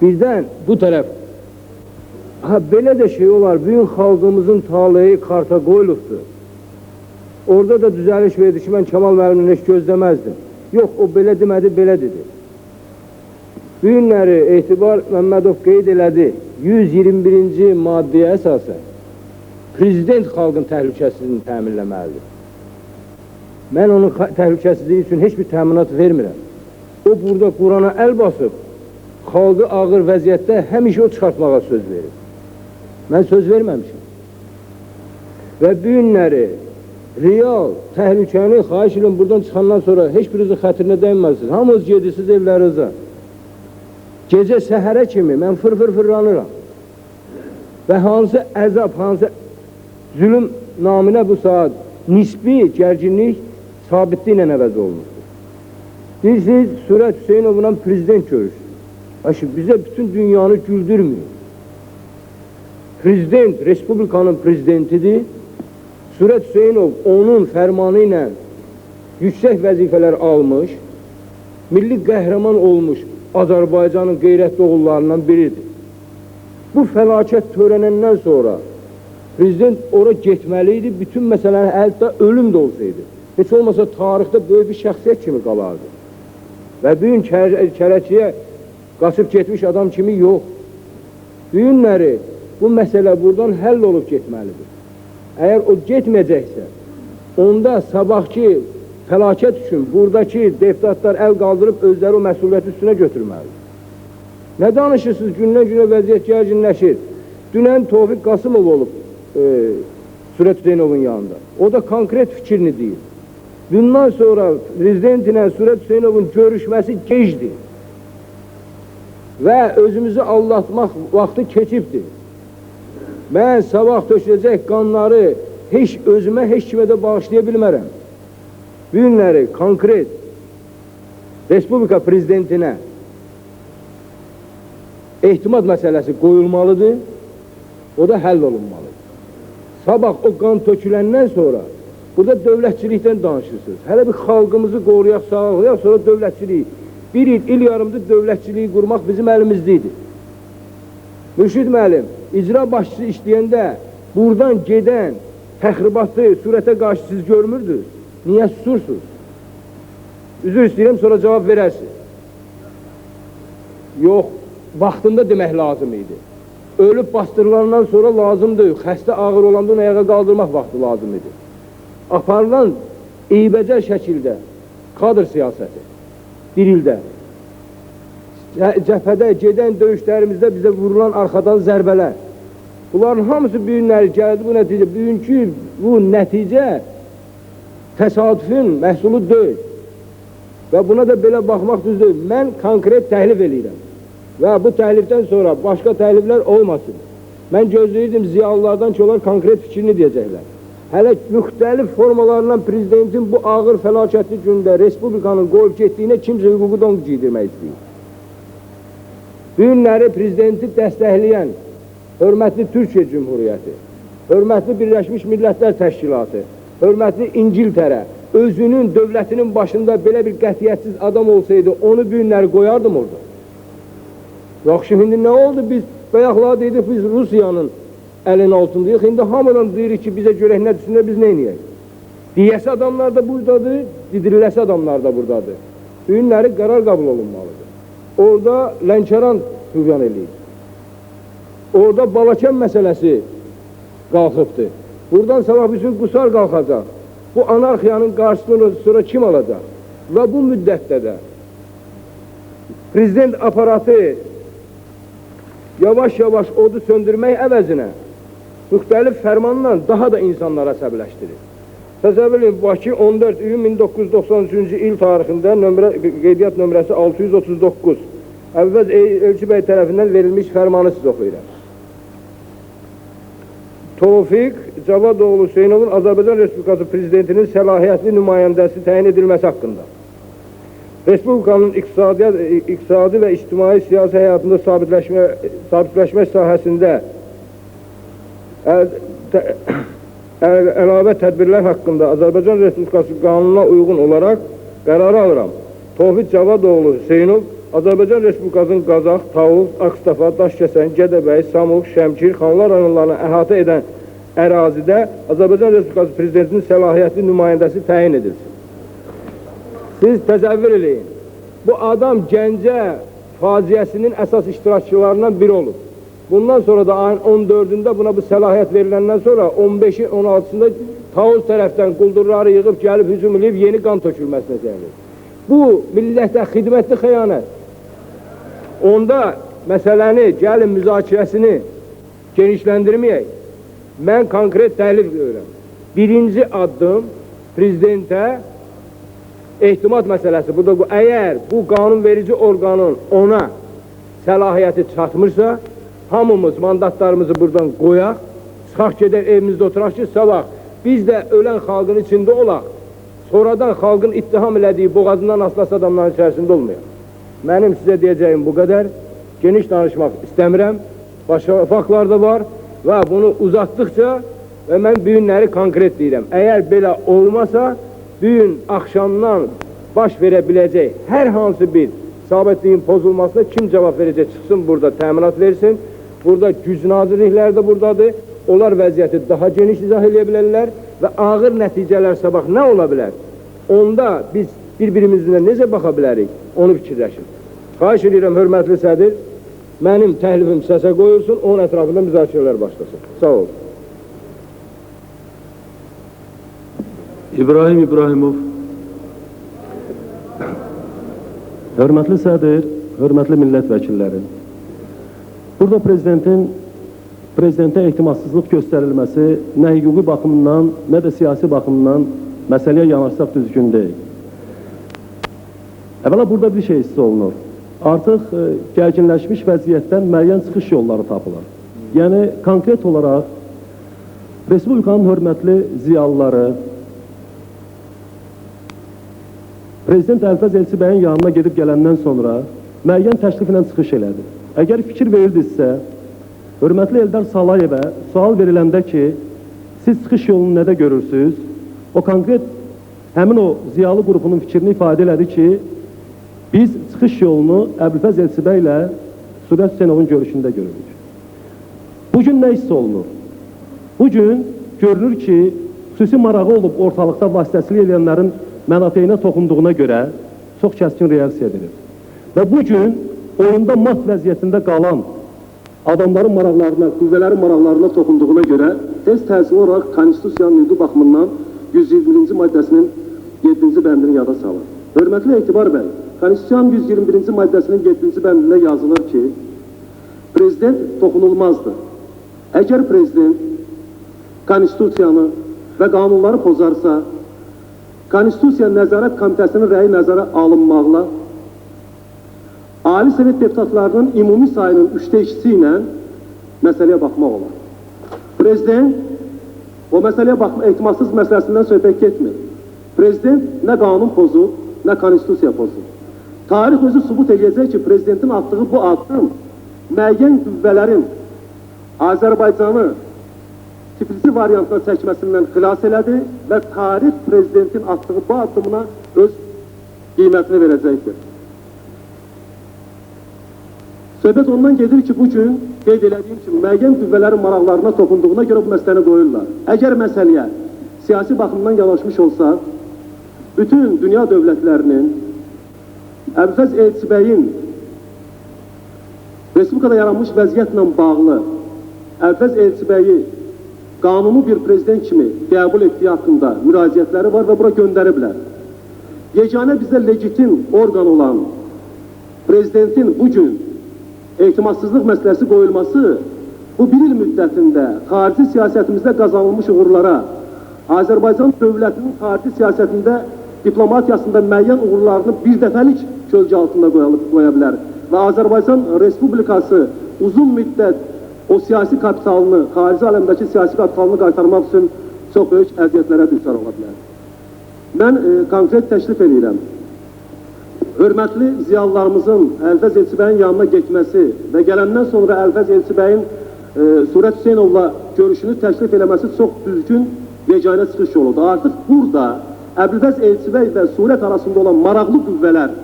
Birdən bu tərəf. Belə də şey olar, bugün xalqımızın taleyi karta qoyulubdur. Orada da düzəliş verdi ki, mən Kemal müəllimdən heç gözləməzdim. Yox, o belə demədi, belə dedi. Bu günləri Etibar Məmmədov qeyd elədi, 121-ci maddəyə əsasən prezident xalqın təhlükəsizliyini təminləməlidir. Mən onun təhlükəsizliyi üçün heç bir təminat vermirəm. O burada Qurana əl basıb, xalqı ağır vəziyyətdə həmişə o çıxartmağa söz verir. Mən söz verməmişim. Və bu günləri real təhlükəni xahiş edin buradan çıxandan sonra heç birinizin xətrinə dəyməzsiniz. Hamınız gedirsiniz evlərinizə. Gecə səhərə kimi mən fırlanıram. Və hansı əzab, hansı zülüm naminə bu saat nisbi gərginlik sabitliklə əvəz olunur. Deyirsiniz, Sürət Hüseynovla prezident görüşür. Bizə bütün dünyanı güldürmüyor. Prezident Respublikanın prezidentidir. Sürət Hüseynov onun fərmanı ilə yüksək vəzifələr almış, milli qəhrəman olmuş Azərbaycanın qeyrətli oğullarından biridir. Bu fəlakət törənəndən sonra prezident ora getməli idi, bütün məsələni əldə ölüm də olsaydı. Heç olmasa tarixdə böyük bir şəxsiyyət kimi qalardı. Və bu gün kərəçiyə qaçıb getmiş adam kimi yox. Bu günləri bu məsələ buradan həll olub getməlidir. Əgər o getməyəcəksə, onda sabahki fəlakət üçün buradakı deputatlar əl qaldırıb özləri o məsuliyyəti üstünə götürməlidir. Nə danışırsınız? Gündən-günə vəziyyət gərginləşir. Dünən Tofiq Qasımov olub Sürət Hüseynovun yanında. O da konkret fikrini deyir. Bundan sonra prezident ilə Sürət Hüseynovun görüşməsi gecdir. Və özümüzü aldatmaq vaxtı keçibdir. Mən sabah töküləcək qanları heç özümə, heç kimə də bağışlaya bilmərəm. Bu günləri konkret Respublika prezidentinə ehtimad məsələsi qoyulmalıdır, o da həll olunmalıdır. Sabah o qan töküləndən sonra burada dövlətçilikdən danışırsınız. Hələ bir xalqımızı qoruyaq, sağlayaq, sonra dövlətçiliyi. Bir il yarımdır dövlətçiliyi qurmaq bizim əlimizdeydi. Mürşid müəllim, icra başçısı işləyəndə buradan gedən təxribatı surətə qarşı siz görmürdünüz. Niyə susursunuz? Üzr istəyirəm, sonra cavab verərsiniz. Yox, vaxtında demək lazım idi. Ölüb bastırılandan sonra lazımdır. Xəstə ağır olanda onu ayağa qaldırmaq vaxtı lazım idi. Aparılan eybəcər şəkildə kadr siyasəti bir ildə cəbhədə gedən döyüşlərimizdə bizə vurulan arxadan zərbələr. Bunların hamısı bu günləri gəldi bu nəticə. Bugünkü bu nəticə təsadüfün məhsulu deyil. Və buna da belə baxmaq düz deyil. Mən konkret təhlif eləyirəm. Və bu təhlifdən sonra başqa təhliflər olmasın. Mən gözləyirdim ziyalılardan ki, onlar konkret fikrini deyəcəklər. Hələ müxtəlif formalarla prezidentin bu ağır fəlakətli gündə Respublikanın qoyub getdiyinə kimsə hüququ don giydirmək istəyir. Bu günləri prezidenti dəstəkləyən hörmətli Türkiyə Cümhuriyyəti, hörmətli Birləşmiş Millətlər Təşkilatı, hörmətli İngiltərə, özünün dövlətinin başında belə bir qətiyyətsiz adam olsaydı, onu bu günləri qoyardım orada. Yaxşı, indi nə oldu? Biz bayaqlar dedik, biz Rusiyanın əlinin altındayıq. İndi hamıdan deyirik ki, bizə görək nə düşünür, biz nə eləyək? Deyəsi adamlar da buradadır, didiriləsi adamlar da buradadır. Bu günləri qərar qəbul olunmalıdır. Orada Lənkəran hüvyan eləyir. Orada Balakən məsələsi qalxıbdır. Buradan sabah bütün Qusar qalxacaq. Bu anarxiyanın qarşısını sonra kim alacaq? Və bu müddətdə də prezident aparatı yavaş-yavaş odu söndürmək əvəzinə müxtəlif fərmanla daha da insanları əsəbləşdirir. Təsəvvür edin, Bakı 14 iyun 1993-cü il tarixində qeydiyyat nömrəsi 639 Əvvəz Elçi bəy tərəfindən verilmiş fərmanı siz oxuyuram. Tofiq Cavadoğlu Hüseynovun Azərbaycan Respublikası Prezidentinin səlahiyyətli nümayəndəsi təyin edilməsi haqqında. Respublikanın iqtisadi və ictimai siyasi həyatında sabitləşmə sahəsində əlavə tədbirlər haqqında Azərbaycan Respublikası qanununa uyğun olaraq qərarı alıram. Tofiq Cavadoğlu Hüseynov Azərbaycan Respublikasının Qazax, Tavuz, Akstafa, Daşkəsən, Gədəbəy, Samux, Şəmkir, Xanlar rayonlarını əhatə edən ərazidə Azərbaycan Respublikası Prezidentinin səlahiyyətli nümayəndəsi təyin edilsin. Siz təsəvvür eləyin, bu adam Gəncə faciəsinin əsas iştirakçılarından biri olub. Bundan sonra da ayın 14-də buna bu səlahiyyət veriləndən sonra 15-i 16-sında Tavuz tərəfdən quldurları yığıb gəlib hücum edib yeni qan tökülməsinə gəlir. Bu millətə xidmətli xəyanət. Onda məsələni, gəlin müzakirəsini genişləndirməyək. Mən konkret təhlil görürəm. Birinci addım prezidentə ehtimat məsələsi. Əgər bu qanunverici orqanın ona səlahiyyəti çatmırsa, hamımız mandatlarımızı buradan qoyaq, çıxaq gedək evimizdə oturaq ki, sabah biz də ölən xalqın içində olaq, sonradan xalqın ittiham elədiyi boğazından aslası adamların içərisində olmayaq. Mənim sizə deyəcəyim bu qədər, geniş danışmaq istəmirəm, başqa faktlar da var və bunu uzatdıqca və mən bu günləri konkret deyirəm. Əgər belə olmasa, bu gün axşamdan baş verə biləcək hər hansı bir sabitliyin pozulmasına kim cavab verəcək, çıxsın burada təminat versin. Burada güc nazirlikləri də buradadır. Onlar vəziyyəti daha geniş izah edə bilərlər və ağır nəticələr sabah nə ola bilər? Onda biz bir-birimizlə necə baxa bilərik? Onu fikirləşin. Xahiş edirəm, hörmətli sədir, mənim təhlifim səsə qoyulsun, onun ətrafında müzakirələr başlasın. Sağ olun. İbrahim İbrahimov. Hörmətli sədir, hörmətli millət vəkilləri. Burada prezidentə ehtimatsızlıq göstərilməsi nə hüquqi baxımından, nə də siyasi baxımdan məsələyə yanaşsaq düzgün deyil. Əvvəla burada bir şey hiss olunur. Artıq gərginləşmiş vəziyyətdən müəyyən çıxış yolları tapılır. Yəni, konkret olaraq Respublikanın hörmətli ziyalıları Prezident Əlfəz Elçi bəyin yanına gedib gələndən sonra müəyyən təkliflə çıxış elədi. Əgər fikir verildirsə, hörmətli Eldar Salayevə sual veriləndə ki, siz çıxış yolunu nədə görürsünüz? O konkret həmin o ziyalı qrupunun fikrini ifadə elədi ki, biz çıxış yolunu Əlfəz Elçi bəylə Sürət Hüseynovun görüşündə görürük. Bugün nə hiss olunur? Bugün görünür ki, xüsusi marağı olub ortalıqda vasitəsilik edənlərin mənafeyinə toxunduğuna görə çox kəskin reaksiya edilir. Və bugün oyunda mat vəziyyətində qalan adamların maraqlarına, qüvvələrin maraqlarına toxunduğuna görə tez təsir olaraq Konstitusiyanın hüquqi baxımından 121-ci maddəsinin 7-ci bəndini yada salır. Hörmətli Etibar bəy, Konstitusiyanın 121-ci maddəsinin 7-ci bəndində yazılır ki, prezident toxunulmazdır. Əgər prezident Konstitusiyanı və qanunları pozarsa, Konstitusiya Nəzarət Komitəsinin rəyi nəzərə alınmaqla Ali Sovet deputatlarının ümumi sayının 3/2 ilə məsələyə baxmaq olar. Prezident o məsələyə baxma ehtimatsız məsələsindən söhbət getmir. Prezident nə qanun pozub, nə konstitusiya pozub. Tarix özü sübut edəcək ki, prezidentin atdığı bu addım müəyyən qüvvələrin Azərbaycanı Tiflisi variantına çəkməsindən xilas elədi və tarix prezidentin atdığı bu addımına öz qiymətini verəcəkdir. Söhbət ondan gedir ki, bugün qeyd elədiyim kimi müəyyən qüvvələrin maraqlarına toxunduğuna görə bu məsələni qoyurlar. Əgər məsələyə siyasi baxımdan yanaşmış olsa, bütün dünya dövlətlərinin Əlfəz Elçi bəyin Respublikada yaranmış vəziyyətlə bağlı Əlfəz Elçi bəyi qanuni bir prezident kimi qəbul etdiyi haqqında müraciətləri var və bura göndəriblər. Yeganə bizə legitim orqan olan prezidentin bugün ehtimatsızlıq məsələsi qoyulması bu bir il müddətində xarici siyasətimizdə qazanılmış uğurlara, Azərbaycan dövlətinin xarici siyasətində, diplomatiyasında müəyyən uğurlarını bir dəfəlik kölgə altında qoya bilər və Azərbaycan Respublikası uzun müddət o siyasi kapitalını, xarici aləmdəki siyasi kapitalını qaytarmaq üçün çox böyük əziyyətlərə düçar ola bilər. Mən konkret təklif edirəm. Hörmətli ziyalılarımızın Əlfəz Elçibəyin yanına getməsi və gələndən sonra Əlfəz Elçibəyin Surət Hüseynovla görüşünü təklif eləməsi çox düzgün yeganə çıxış yoludur. Artıq burada Əbülfəz Elçibəy və Surət arasında olan maraqlı qüvvələr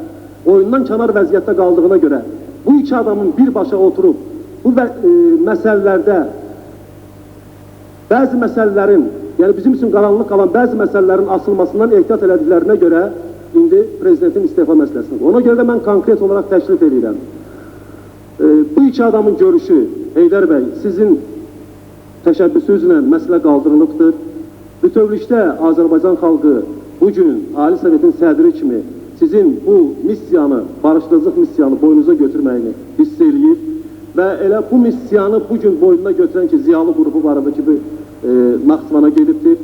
oyundan kənar vəziyyətdə qaldığına görə bu iki adamın birbaşa oturub bu məsələlərdə bəzi məsələlərin, yəni bizim üçün qaranlıq qalan bəzi məsələlərin asılmasından ehtiyat elədiklərinə görə indi prezidentin istefa məsələsidir. Ona görə də mən konkret olaraq təklif edirəm. Bu iki adamın görüşü, Heydər bəy, sizin təşəbbüsünüzlə məsələ qaldırılıbdır. Bütövlükdə Azərbaycan xalqı bugün Ali Sovetin sədri kimi sizin bu missiyanı, barışdırıcılıq missiyanı boynunuza götürməyini hiss eləyir və elə bu missiyanı bugün boynuna götürən ki, ziyalı qrupu var idi ki, Naxçıvana gedibdir.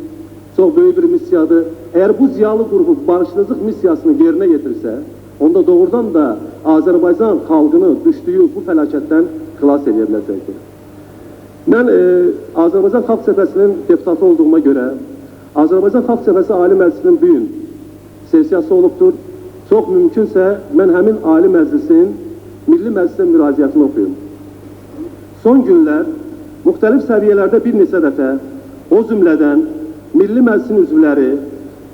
Çox böyük bir missiyadır. Əgər bu ziyalı qrupu barışdırıcılıq missiyasını yerinə yetirsə, onda doğrudan da Azərbaycan xalqını düşdüyü bu fəlakətdən xilas edə biləcəkdir. Mən Azərbaycan Xalq Cəbhəsinin deputatı olduğuma görə, Azərbaycan Xalq Cəbhəsi Ali Məclisinin bu gün sesiyası olubdur. Çox mümkünsə, mən həmin Ali Məclisin Milli Məclisə müraciətini oxuyum. Son günlər müxtəlif səviyyələrdə bir neçə dəfə o cümlədən Milli Məclisin üzvləri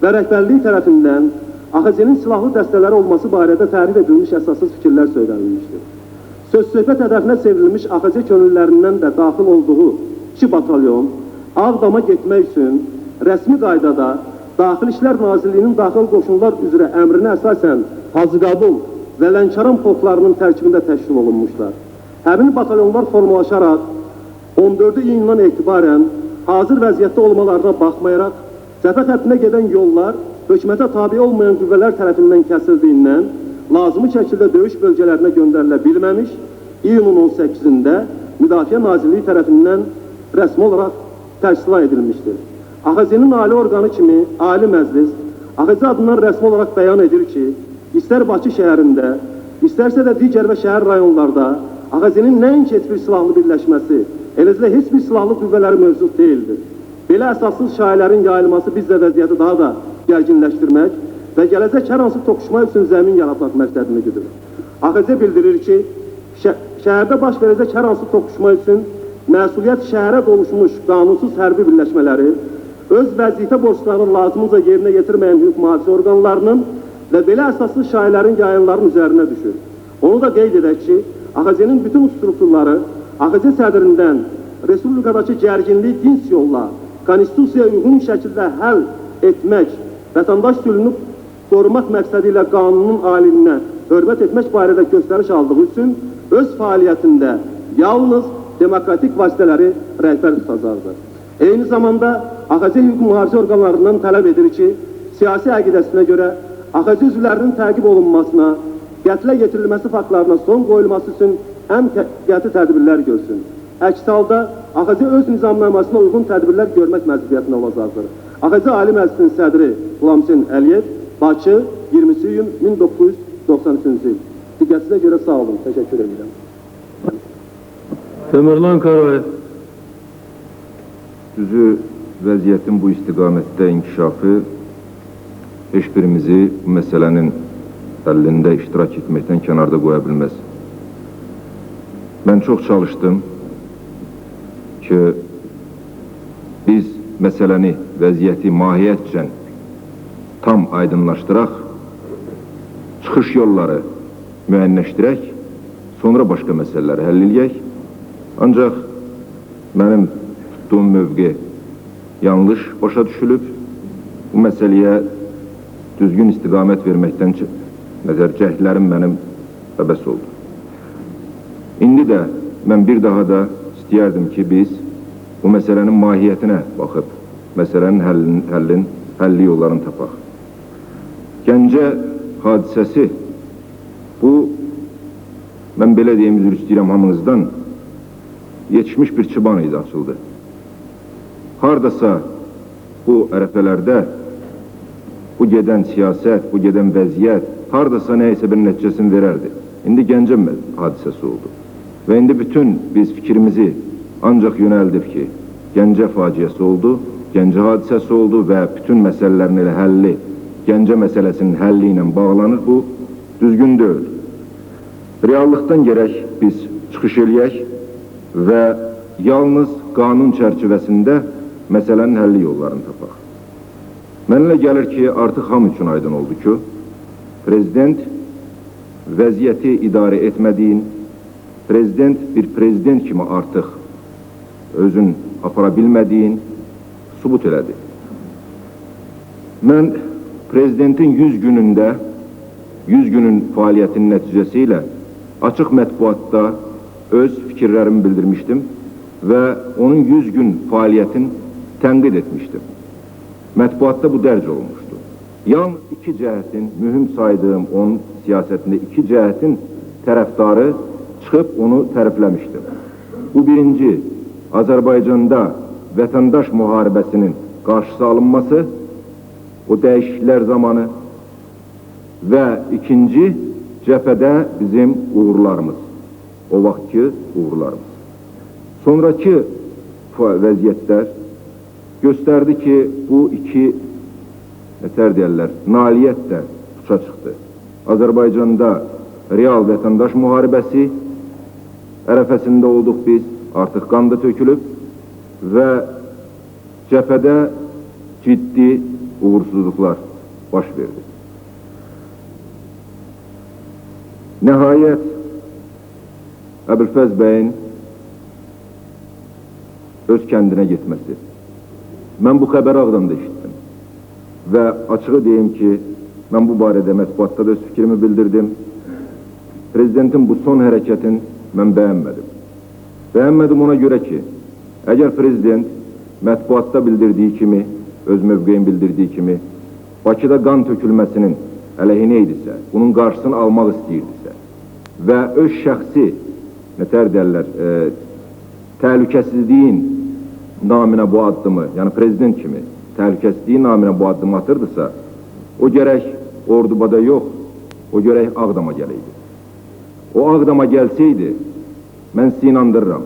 və rəhbərliyi tərəfindən AXC-nin silahlı dəstələri olması barədə tərif edilmiş əsassız fikirlər söylənilmişdir. Söz-söhbət hədəfinə çevrilmiş AXC könüllülərindən də daxil olduğu 2 batalyon Ağdama getmək üçün rəsmi qaydada Daxili İşlər Nazirliyinin daxil qoşunlar üzrə əmrinə əsasən Hacıqabul və Lənkəran polklarının tərkibində təşkil olunmuşlar. Həmin batalyonlar formalaşaraq 14 iyundan etibarən hazır vəziyyətdə olmalarına baxmayaraq, cəbhə xəttinə gedən yollar hökumətə tabi olmayan qüvvələr tərəfindən kəsildiyindən lazımi şəkildə döyüş bölgələrinə göndərilə bilməmiş, iyunun 18-də Müdafiə Nazirliyi tərəfindən rəsmi olaraq təşkil edilmişdir. AXC-nin ali orqanı kimi Ali Məclis AXC adından rəsmi olaraq bəyan edir ki, istər Bakı şəhərində, istərsə də digər və şəhər rayonlarda AXC-nin nəinki heç bir silahlı birləşməsi, eləcə heç bir silahlı qüvvələri mövcud deyildir. Belə əsassız şayiələrin yayılması bizdə vəziyyəti daha da gərginləşdirmək və gələcək hər hansı toqquşma üçün zəmin yaratmaq məqsədini güdür. AXC bildirir ki, şəhərdə baş verəcək hər hansı toqquşma üçün məsuliyyət şəhərə doluşmuş qanunsuz hərbi birləşmələri, öz vəzifə borçlarını lazımınca yerinə yetirməyən hüquq mühafizə orqanlarının və belə əsassız şayiələrin yayınların üzərinə düşür. Onu da qeyd edək ki, AXC-nin bütün strukturları AXC sədrindən Respublikadakı gərginliyi dinç yolla, konstitusiyaya uyğun şəkildə həll etmək, vətəndaş sülhünü qorumaq məqsədi ilə qanunun alininə hörmət etmək barədə göstəriş aldığı üçün öz fəaliyyətində yalnız demokratik vasitələri rəhbər tutacaqdır. Eyni zamanda AXC hüquq mühafizə orqanlarından tələb edir ki, siyasi əqidəsinə görə AXC üzvlərinin təqib olunmasına, qətlə yetirilməsi faktlarına son qoyulması üçün ən qəti tədbirlər görsün. Əks halda AXC öz nizamnamasına uyğun tədbirlər görmək məcburiyyətində olacaqdır. AXC Ali Məclisinin sədri Qulamçin Əliyev, Bakı, 20 iyun 1993-cü il. Diqqətinizə görə sağ olun, təşəkkür edirəm. Təmirlan Qarayev. Düzü vəziyyətin bu istiqamətdə inkişafı heç birimizi bu məsələnin həllində iştirak etməkdən kənarda qoya bilməz. Mən çox çalışdım ki, biz məsələni, vəziyyəti mahiyyətcən tam aydınlaşdıraq, çıxış yolları müəyyənləşdirək, sonra başqa məsələləri həll edək. Ancaq mənim tutduğum mövqe yanlış başa düşülüb, bu məsələyə düzgün istiqamət verməkdən cəhdlərim mənim əbəs oldu. İndi də mən bir daha da istəyərdim ki, biz bu məsələnin mahiyyətinə baxıb, məsələnin həlli yollarını tapaq. Gəncə hadisəsi, bu, mən belə deyim, üzr istəyirəm hamınızdan, yetişmiş bir çıban idi, açıldı. Hardasa bu ərəfələrdə bu gedən siyasət, bu gedən vəziyyət hardasa nəyəsə bir nəticəsini verərdi. İndi Gəncə hadisəsi oldu. Və indi bütün biz fikrimizi ancaq yönəldib ki, Gəncə faciəsi oldu, Gəncə hadisəsi oldu və bütün məsələlərin elə həlli, Gəncə məsələsinin həlli ilə bağlanır. Bu düzgün deyil. Reallıqdan gərək biz çıxış eləyək və yalnız qanun çərçivəsində məsələnin həlli yollarını tapaq. Mənimlə gəlir ki, artıq hamı üçün aydın oldu ki, prezident vəziyyəti idarə etmədiyin, prezident bir prezident kimi artıq özün apara bilmədiyin sübut elədi. Mən prezidentin 100 günündə, 100 günün fəaliyyətinin nəticəsi ilə açıq mətbuatda öz fikirlərimi bildirmişdim və onun 100 gün fəaliyyətini tənqid etmişdim. Mətbuatda bu dərc olmuşdu. Yalnız iki cəhətin, mühüm saydığım onun siyasətində iki cəhətin tərəfdarı çıxıb onu tərifləmişdim. Bu birinci, Azərbaycanda vətəndaş müharibəsinin qarşısı alınması, o dəyişikliklər zamanı və ikinci, cəbhədə bizim uğurlarımız, o vaxtki uğurlarımız. Sonraki vəziyyətlər göstərdi ki, bu iki, nətər deyərlər, nailiyyət də uça çıxdı. Azərbaycanda real vətəndaş müharibəsi ərəfəsində olduq biz, artıq qan da tökülüb və cəbhədə ciddi uğursuzluqlar baş verdi. Nəhayət, Əbülfəz bəyin öz kəndinə getməsi. Mən bu xəbəri Ağdamda eşitdim və açığı deyim ki, mən bu barədə mətbuatda da öz fikrimi bildirdim. Prezidentin bu son hərəkətin mən bəyənmədim. Bəyənmədim ona görə ki, əgər prezident mətbuatda bildirdiyi kimi, öz mövqeyin bildirdiyi kimi, Bakıda qan tökülməsinin əleyhinə idisə, bunun qarşısını almaq istəyirdisə və öz şəxsi, nətər deyərlər, təhlükəsizliyin naminə bu addımı, yəni prezident kimi təhlükəsizliyin naminə bu addımı atırdısa, o gərək Ordubada yox, o gərək Ağdama gələydi. O Ağdama gəlsəydi, mən sizi inandırıram,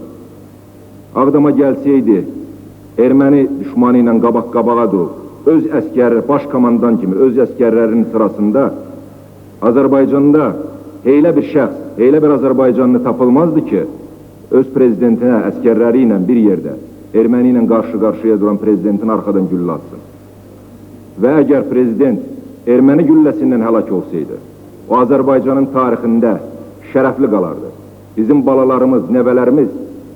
Ağdama gəlsəydi, erməni düşmanı ilə qabaq-qabağa durub, öz əskərlər, baş komandan kimi öz əskərlərinin sırasında Azərbaycanda heylə bir şəxs, heylə bir Azərbaycanlı tapılmazdı ki, öz prezidentinə, əskərləri ilə bir yerdə erməni ilə qarşı-qarşıya duran prezidentin arxadan güllə atsın. Və əgər prezident erməni gülləsindən həlak olsaydı, o Azərbaycanın tarixində şərəfli qalardı. Bizim balalarımız, nəvələrimiz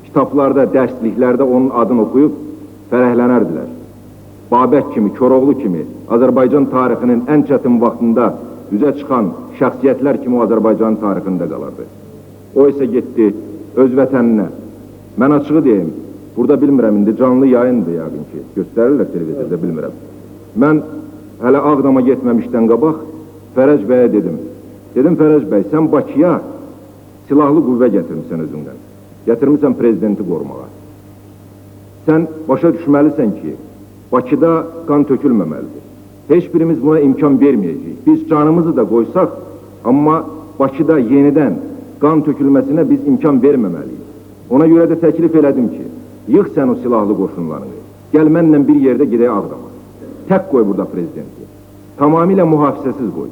kitablarda, dərsliklərdə onun adını oxuyub fərəhlənərdilər. Babək kimi, Koroğlu kimi Azərbaycan tarixinin ən çətin vaxtında üzə çıxan şəxsiyyətlər kimi o Azərbaycan tarixində qalardı. O isə getdi öz vətəninə. Mən açığı deyim, burada bilmirəm, indi canlı yayındır yəqin ki, göstərirlər televizorda, bilmirəm. Mən hələ Ağdama getməmişdən qabaq Fərəc bəyə dedim. Dedim, Fərəc bəy, sən Bakıya silahlı qüvvə gətirmişsən özündən. Gətirmişsən prezidenti qorumağa. Sən başa düşməlisən ki, Bakıda qan tökülməməlidir. Heç birimiz buna imkan verməyəcəyik. Biz canımızı da qoysaq, amma Bakıda yenidən qan tökülməsinə biz imkan verməməliyik. Ona görə də təklif elədim ki, yığ sən o silahlı qoşunlarını, gəl mənlə bir yerdə gedək Ağdama. Tək qoy burada prezidenti. Tamamilə mühafizəsiz qoy.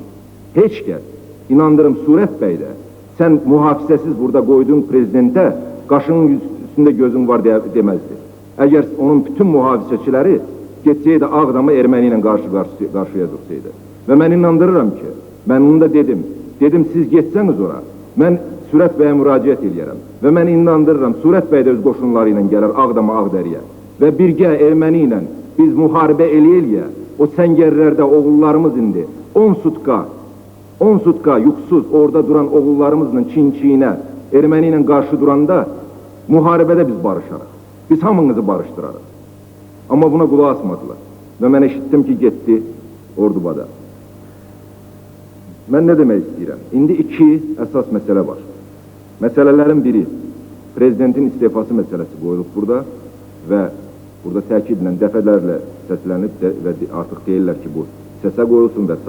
Heç kəs, inandırım Surət bəy də, sən mühafizəsiz burada qoyduğun prezidentə qaşının üstündə gözün var deməzdi. Əgər onun bütün mühafizəçiləri getsəydi Ağdama erməni ilə qarşıya dursaydı. Və mən inandırıram ki, mən onu da dedim, siz getsəniz ora, mən Surət bəyə müraciət eləyərəm və mən inandırıram, Surət bəy də öz qoşunları ilə gələr Ağdama, Ağdəriyə və birgə erməni ilə biz müharibə eləyə, o səngərlərdə oğullarımız indi 10 sutka yuxsuz orada duran oğullarımızla Çin-Çinə erməni ilə qarşı duranda müharibədə biz barışarıq. Biz hamınızı barışdırarıq. Amma buna qulaq asmadılar. Və mən eşitdim ki, getdi Ordubada. Mən nə demək istəyirəm? İndi iki əsas məsələ var. Məsələlərin biri, prezidentin istifası məsələsi qoyulub burada və burada təkidlə dəfələrlə səslənib və artıq deyirlər ki, bu səsə qoyulsun və s.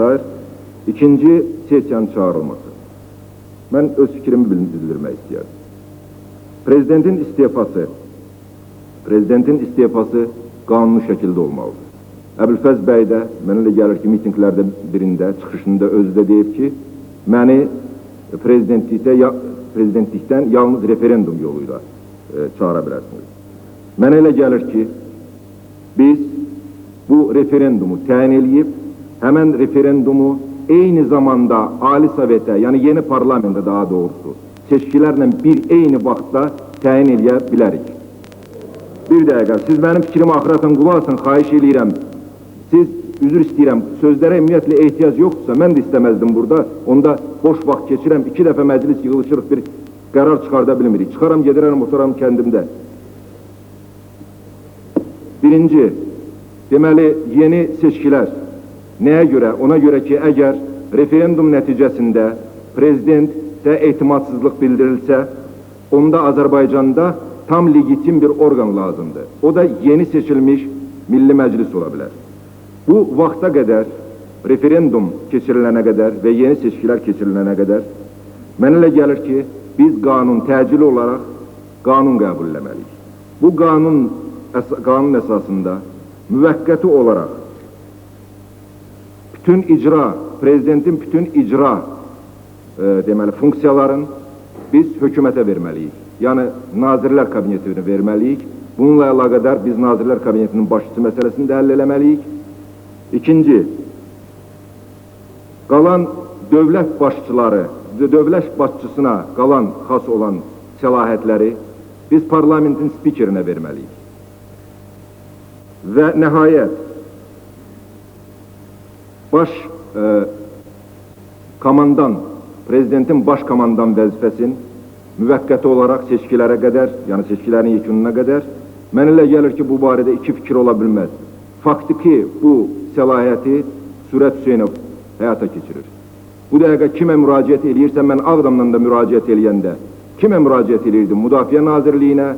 İkinci, sessiyanın çağırılması. Mən öz fikrimi bildirmək istəyərdim. Prezidentin istifası qanuni şəkildə olmalıdır. Əbülfəz bəy də mənimlə gəlir ki, mitinglərdə birində, çıxışında özü də deyib ki, məni prezidentlikdən yalnız referendum yoluyla çağıra bilərsiniz. Mənə elə gəlir ki, biz bu referendumu təyin eləyib, həmən referendumu eyni zamanda Ali Sovetə, yəni yeni parlamentə daha doğrusu, seçkilərlə eyni vaxtda təyin eləyə bilərik. Bir dəqiqə, siz mənim fikrimi axıratan qulaq asın, xahiş eləyirəm. Siz, üzr istəyirəm, sözlərə ümumiyyətlə ehtiyac yoxdursa, mən də istəməzdim burada. Onda boş vaxt keçirəm, 2 dəfə məclis yığılışırıq, bir qərar çıxarda bilmirik. Çıxaram, gedirəm, oturam kəndimdə. Birinci, deməli, yeni seçkilər. Nəyə görə? Ona görə ki, əgər referendum nəticəsində prezidentə etimadsızlıq bildirilsə, onda Azərbaycanda tam legitim bir orqan lazımdır. O da yeni seçilmiş Milli Məclis ola bilər. Bu vaxta qədər, referendum keçirilənə qədər və yeni seçkilər keçirilənə qədər mənə elə gəlir ki, biz təcili olaraq qanun qəbul eləməliyik. Bu qanun əsasında müvəqqəti olaraq prezidentin bütün icra deməli, funksiyaların biz hökumətə verməliyik. Yəni, Nazirlər Kabinetinə verməliyik. Bununla əlaqədar biz Nazirlər Kabinetinin başçısı məsələsini də həll eləməliyik. İkinci, qalan dövlət başçısına qalan xas olan səlahiyyətləri biz parlamentin spikerinə verməliyik. Və nəhayət, prezidentin baş komandan vəzifəsini müvəqqəti olaraq seçkilərə qədər, yəni seçkilərin yekununa qədər, mənə elə gəlir ki, bu barədə iki fikir ola bilməz. Faktiki bu səlahiyyəti Sürət Hüseynov həyata keçirir. Bu dəqiqə kimə müraciət eləyirsə, mən Ağdamdan da müraciət eləyəndə kimə müraciət eləyirdim? Müdafiə Nazirliyinə,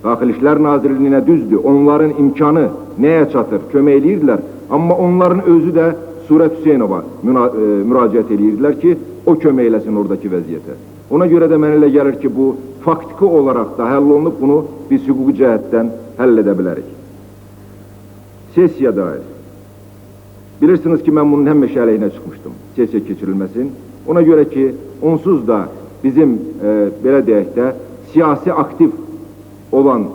Daxili İşlər Nazirliyinə, düzdür. Onların imkanı nəyə çatır? Kömək eləyirdilər. Amma onların özü də Sürət Hüseynova müraciət eləyirdilər ki, o kömək eləsin oradakı vəziyyətə. Ona görə də mənə elə gəlir ki, bu faktiki olaraq da həll olunub, bunu biz hüquqi cəhətdən həll edə bilərik. Sessiya dair. Bilirsiniz ki, mən bunun həmişə əleyhinə çıxmışdım, sessiya keçirilməsin. Ona görə ki, onsuz da bizim, belə deyək də, siyasi aktiv olan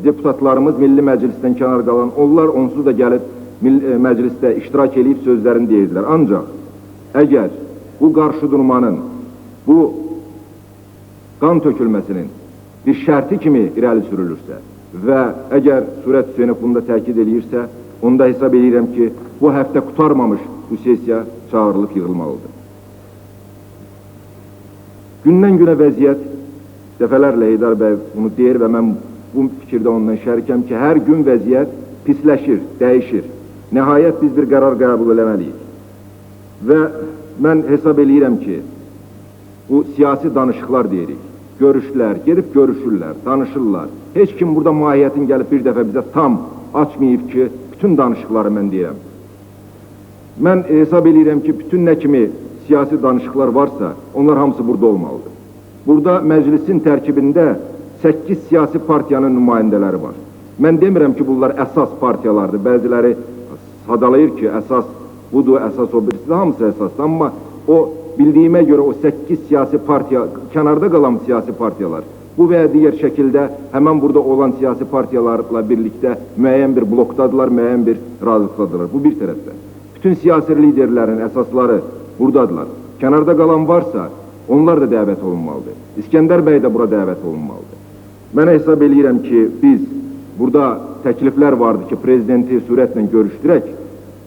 deputatlarımız Milli Məclisdən kənar qalan, onlar onsuz da gəlib məclisdə iştirak edib sözlərini deyirdilər. Ancaq, əgər bu qarşıdurmanın, bu qan tökülməsinin bir şərti kimi irəli sürülürsə və əgər Sürət Hüseynov bunda təkid edirsə, onda hesab edirəm ki, bu həftə qutarmamış bu sessiya çağırılıb yığılmalıdır. Gündən günə vəziyyət, dəfələrlə Heydər bəy bunu deyir və mən bu fikirdə ondan şərikəm ki, hər gün vəziyyət pisləşir, dəyişir. Nəhayət biz bir qərar qəbul eləməliyik. Və mən hesab edirəm ki, bu siyasi danışıqlar deyirik. Görüşlər, gedib görüşürlər, danışırlar. Heç kim burada mahiyyətin gəlib bir dəfə bizə tam açmayıb ki, bütün danışıqları mən deyirəm. Mən hesab edirəm ki, bütün nə kimi siyasi danışıqlar varsa, onlar hamısı burada olmalıdır. Burada məclisin tərkibində 8 siyasi partiyanın nümayəndələri var. Mən demirəm ki, bunlar əsas partiyalardır. Bəziləri sadalayır ki, əsas budur, əsas o birisi, hamısı əsasdır. Amma o bildiyimə görə o 8 siyasi partiya, kənarda qalan siyasi partiyalar, bu və ya digər şəkildə həmən burada olan siyasi partiyalarla birlikdə müəyyən bir blokdadılar, müəyyən bir razılıqdadılar. Bu bir tərəfdə. Bütün siyasi liderlərin əsasları buradadılar. Kənarda qalan varsa, onlar da dəvət olunmalıdır. İskəndər bəy də bura dəvət olunmalıdır. Mən hesab edirəm ki, biz burada təkliflər vardı ki, prezidenti sürətlə görüşdürək.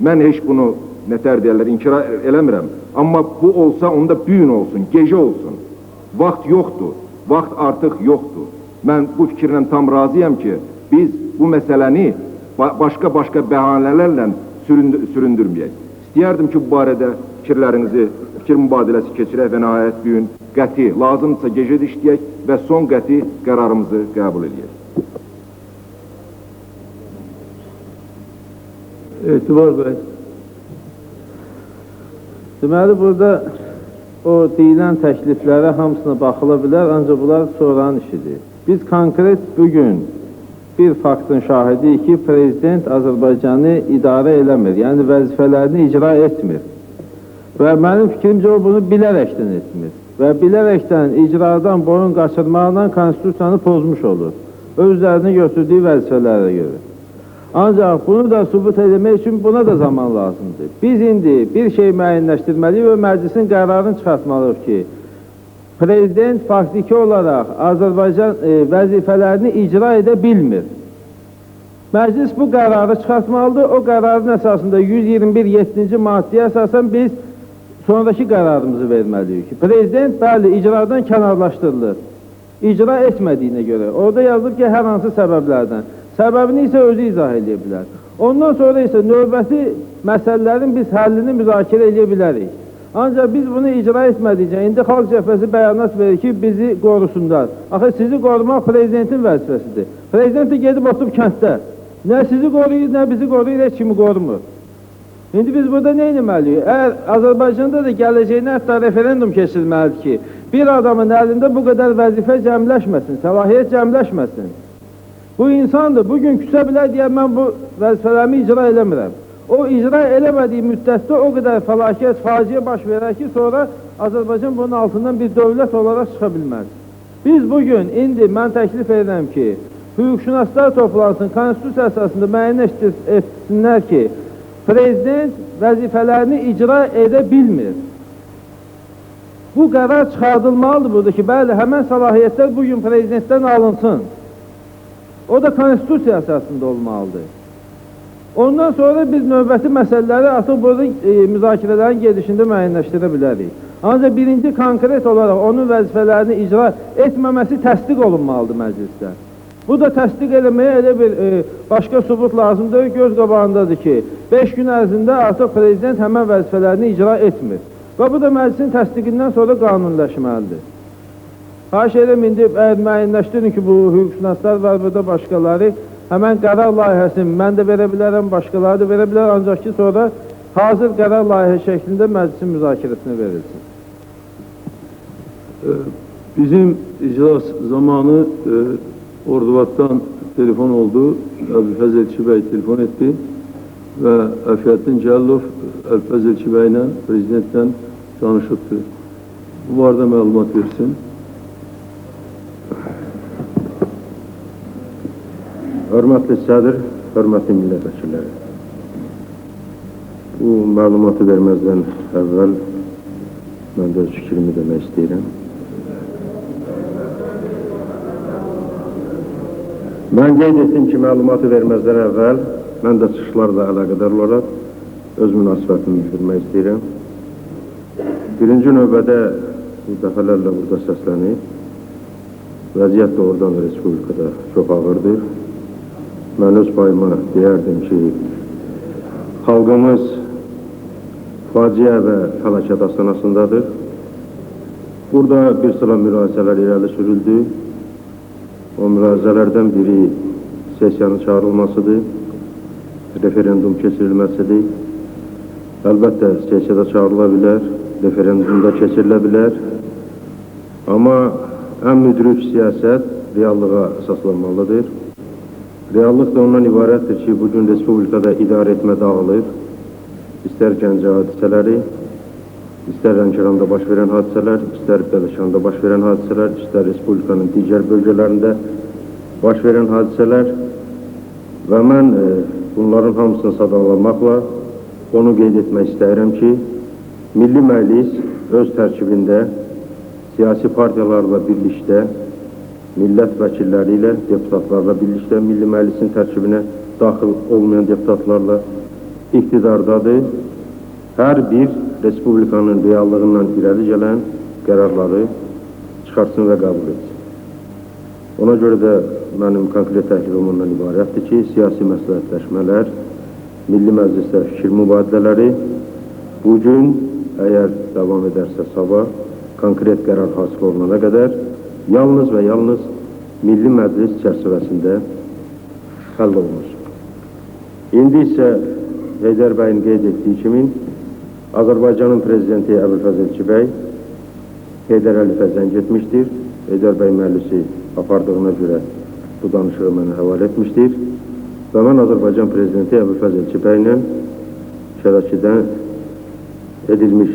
Mən heç bunu nətər deyərlər, inkar eləmirəm. Amma bu olsa, onda büyün olsun, gecə olsun. Vaxt yoxdur, vaxt artıq yoxdur. Mən bu fikirlə tam razıyam ki, biz bu məsələni başqa bəhanələrlə süründürməyək. İstəyərdim ki, bu barədə fikir mübadiləsi keçirək və nəhayət büyün qəti, lazımdırsa gecə də işləyək və son qəti qərarımızı qəbul edək. Etibar bəy. Deməli, burada o deyilən təkliflərə hamısına baxıla bilər, ancaq bunlar sonranın işidir. Biz konkret bugün bir faktın şahidiyik ki, Prezident Azərbaycanı idarə eləmir, yəni vəzifələrini icra etmir. Və mənim fikrimcə o bunu bilərəkdən etmir. Və bilərəkdən icradan boyun qaçırmaqla konstitusiyanı pozmuş olur. Özlərini götürdüyü vəzifələrə görə. Ancaq bunu da sübut etmək üçün buna da zaman lazımdır. Biz indi bir şey müəyyənləşdirməliyik və məclisin qərarını çıxartmalıyıq ki, Prezident faktiki olaraq Azərbaycan vəzifələrini icra edə bilmir. Məclis bu qərarı çıxartmalıdır. O qərarın əsasında 121.7-ci maddəyə əsasən biz sonraki qərarımızı verməliyik ki, Prezident bəli icradan kənarlaşdırılır. İcra etmədiyinə görə. Orada yazılır ki, hər hansı səbəblərdən. Səbəbini isə özü izah edə bilər. Ondan sonra isə növbəti məsələlərin biz həllini müzakirə edə bilərik. Ancaq biz bunu icra etmədikcə, indi Xalq Cəbhəsi bəyanat verir ki, bizi qorusunlar. Axı, sizi qorumaq Prezidentin vəzifəsidir. Prezident də gedib oturub kənddə. Nə sizi qoruyur, nə bizi qoruyur, heç kimi qorumur. İndi biz burada nə etməliyik? Əgər Azərbaycanda da gələcəyinə hətta referendum keçirilməlidir ki, bir adamın əlində bu qədər vəzifə cəmləşməsin, səlahiyyət cəmləşməsin. Bu insandır, bugün küsə bilər deyər, mən bu vəzifələrimi icra eləmirəm. O icra eləmədiyi müddətdə o qədər fəlakət, faciə baş verər ki, sonra Azərbaycan bunun altından bir dövlət olaraq çıxa bilməz. Biz bugün, indi mən təklif edirəm ki, hüquqşünaslar toplansın, konstitusiya əsasında müəyyən etsinlər ki, Prezident vəzifələrini icra edə bilmir. Bu qərar çıxardılmalıdır burada ki, bəli, həmən səlahiyyətlər bugün Prezidentdən alınsın. O da konstitusiya əsasında olmalıdır. Ondan sonra biz növbəti məsələləri artıq burada müzakirələrin gedişində müəyyənləşdirə bilərik. Ancaq birinci konkret olaraq onun vəzifələrini icra etməməsi təsdiq olunmalıdır məclisdə. Bu da təsdiq eləməyə elə bir başqa sübut lazımdır, göz qabağındadır ki, 5 gün ərzində artıq Prezident həmən vəzifələrini icra etmir. Və bu da məclisin təsdiqindən sonra qanunləşməlidir. Xahiş edirəm, indi müəyyənləşdirin ki, bu hüquqşünaslar var, burada başqaları, həmən qərar layihəsini mən də verə bilərəm, başqaları da verə bilər, ancaq ki, sonra hazır qərar layihə şəklində məclisin müzakirəsinə verilsin. Bizim iclas zamanı Ordubaddan telefon oldu, Əlfəz Elçi bəy telefon etdi və Əfiyyəttin Cəllov Əlfəz Elçi bəylə, Prezidentlə danışıbdır. Bu barədə məlumat versin. Hörmətli sədr, hörmətli millət vəkilləri. Bu məlumatı verməzdən əvvəl mən də öz fikrimi demək istəyirəm. Mən qeyd etdim ki, məlumatı verməzdən əvvəl mən də çıxışlarla əlaqədar olaraq öz münasibətimi bildirmək istəyirəm. Birinci növbədə bu dəfələrlə burada səslənib, vəziyyət doğrudan da Respublikada çox ağırdır. Mən öz payıma deyərdim ki, xalqımız faciə və fəlakət astanasındadır. Burada bir sıra müraciələr irəli sürüldü. O müraciələrdən biri sessiyanın çağırılmasıdır, referendum keçirilməsidir. Əlbəttə, sessiyada çağırıla bilər, referendumda keçirilə bilər. Amma ən müdrik siyasət reallığa əsaslanmalıdır. Reallıq da ondan ibarətdir ki, bugün Respublikada idarə etmə dağılır. İstər Gəncə hadisələri, istər Lənkəranda baş verən hadisələr, istər Bədəşanda baş verən hadisələr, istər Respublikanın digər bölgələrində baş verən hadisələr və mən bunların hamısını sadalamaqla onu qeyd etmək istəyirəm ki, Milli Məclis öz tərkibində siyasi partiyalarla birlikdə, millət vəkilləri ilə, deputatlarla birlikdə Milli Məclisin tərkibinə daxil olmayan deputatlarla iqtidardadır. Hər bir Respublikanın reallığından irəli gələn qərarları çıxartsın və qəbul etsin. Ona görə də mənim konkret təklifim ondan ibarətdir ki, siyasi məsləhətləşmələr, Milli Məclisdə fikir mübadilələri bugün əgər davam edərsə sabah konkret qərar hasil olunana qədər yalnız və yalnız Milli Məclis çərçivəsində həll olunur. İndi isə Heydər bəyin qeyd etdiyi kimi Azərbaycanın prezidenti Əbülfəz Elçi bəy Heydər Əliyevə zəng etmişdir. Heydər bəy məclisi apardığına görə bu danışığı mənə həvalə etmişdir və mən Azərbaycan prezidenti Əbülfəz Elçi bəylə şəbəkədən edilmiş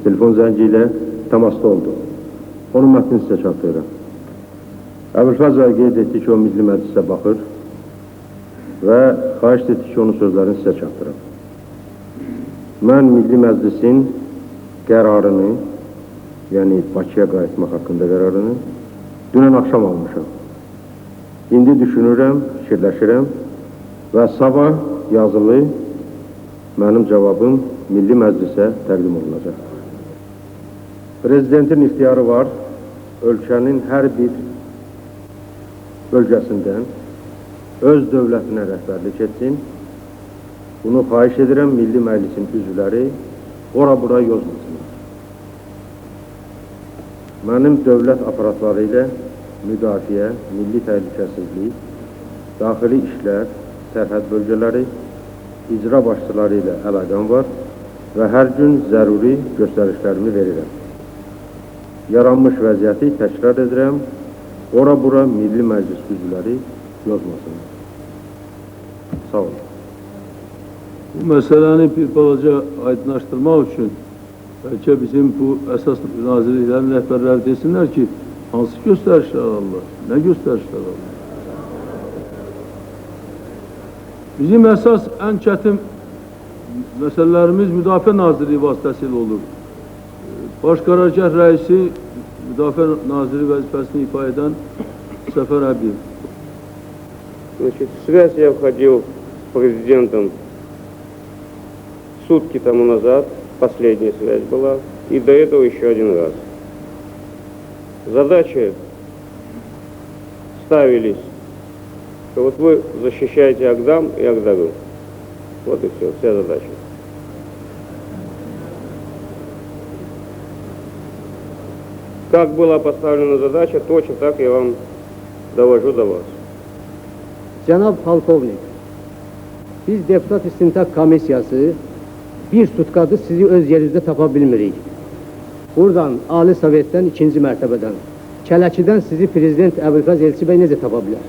telefon zəngi ilə təmasda oldu. Onun mətnini sizə çatdırıram. Əbülfəz bəy qeyd etdi ki, o Milli Məclisə baxır və xahiş etdi ki, onun sözlərini sizə çatdırım. Mən Milli Məclisin qərarını, yəni Bakıya qayıtmaq haqqında qərarını dünən axşam almışam. İndi düşünürəm, fikirləşirəm və sabah yazılı mənim cavabım Milli Məclisə təqdim olunacaq. Prezidentin ixtiyarı var, ölkənin hər bir bölgəsindən öz dövlətinə rəhbərlik etsin. Bunu xahiş edirəm, Milli Məclisin üzvləri ora-bura yozmasınlar. Mənim dövlət aparatları ilə müdafiə, milli təhlükəsizlik, daxili işlər, sərhəd bölgələri, icra başçıları ilə əlaqəm var və hər gün zəruri göstərişlərimi verirəm. Yaranmış vəziyyəti təkrar edirəm, ora-bura Milli Məclis üzvləri yozmasınlar. Sağ olun. Bu məsələni bir balaca aydınlaşdırmaq üçün bəlkə bizim bu əsas nazirliklərin rəhbərləri desinlər ki, hansı göstərişlər alırlar, nə göstərişlər alırlar. Bizim əsas ən çətin məsələlərimiz Müdafiə Nazirliyi vasitəsilə olur. Baş qərargah rəisi Müdafiə Naziri vəzifəsini ifa edən Səfər Əbiyev. Значит, в связь я входил с президентом сутки тому назад, последняя связь была, и до этого еще один раз. Задачи ставились, что вот вы защищаете Агдам и Агдагу. Вот и все, вся задача. Как была поставлена задача, точно так я вам довожу до вас. Cənab Polkovnik, biz Deputat İstintaq Komissiyası bir sutkadır sizi öz yerinizdə tapa bilmirik. Buradan, Ali Sovetdən ikinci mərtəbədən, Kələkidən sizi Prezident Əbülfəz Elçi bəy necə tapa bilər?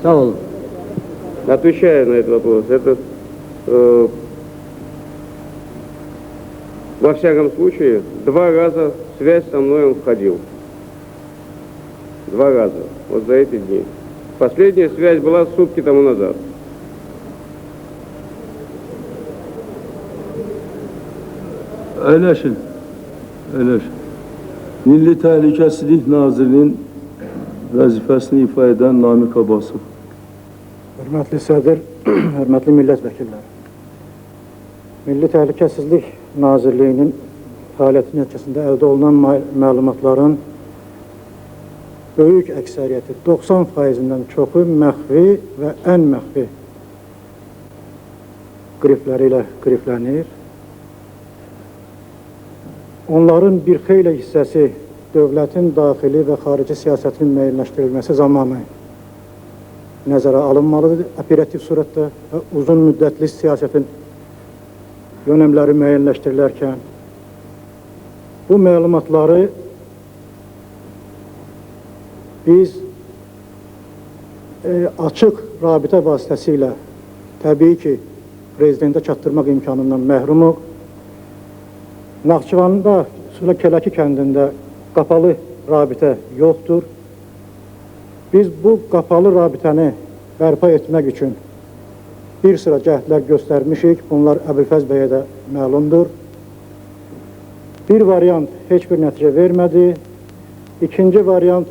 Sağ olun. Отвечая на этот вопрос, это во всяком случае 2 раза в связь со мной он входил. 2 раза. Вот за эти дни. Последняя связь была сутки тому назад. Əyləşin. Milli Təhlükəsizlik Nazirinin vəzifəsini ifa edən Namiq Abbasov. Hörmətli sədr, hörmətli millət vəkilləri. Milli Təhlükəsizlik Nazirliyinin fəaliyyəti nəticəsində əldə olunan məlumatların böyük əksəriyyəti 90%-dən çoxu məxfi və ən məxfi qrifləri ilə qriflənir. Onların bir xeyli hissəsi dövlətin daxili və xarici siyasətinin müəyyənləşdirilməsi zamanı nəzərə alınmalıdır, operativ surətdə və uzun müddətli siyasətin yönəmləri müəyyənləşdirilərkən bu məlumatları biz açıq rabitə vasitəsilə təbii ki, prezidentə çatdırmaq imkanından məhrumuq. Naxçıvanda, Kələki kəndində qapalı rabitə yoxdur. Biz bu qapalı rabitəni bərpa etmək üçün bir sıra cəhdlər göstərmişik. Bunlar Əbülfəz bəyə də məlumdur. Bir variant heç bir nəticə vermədi. İkinci variant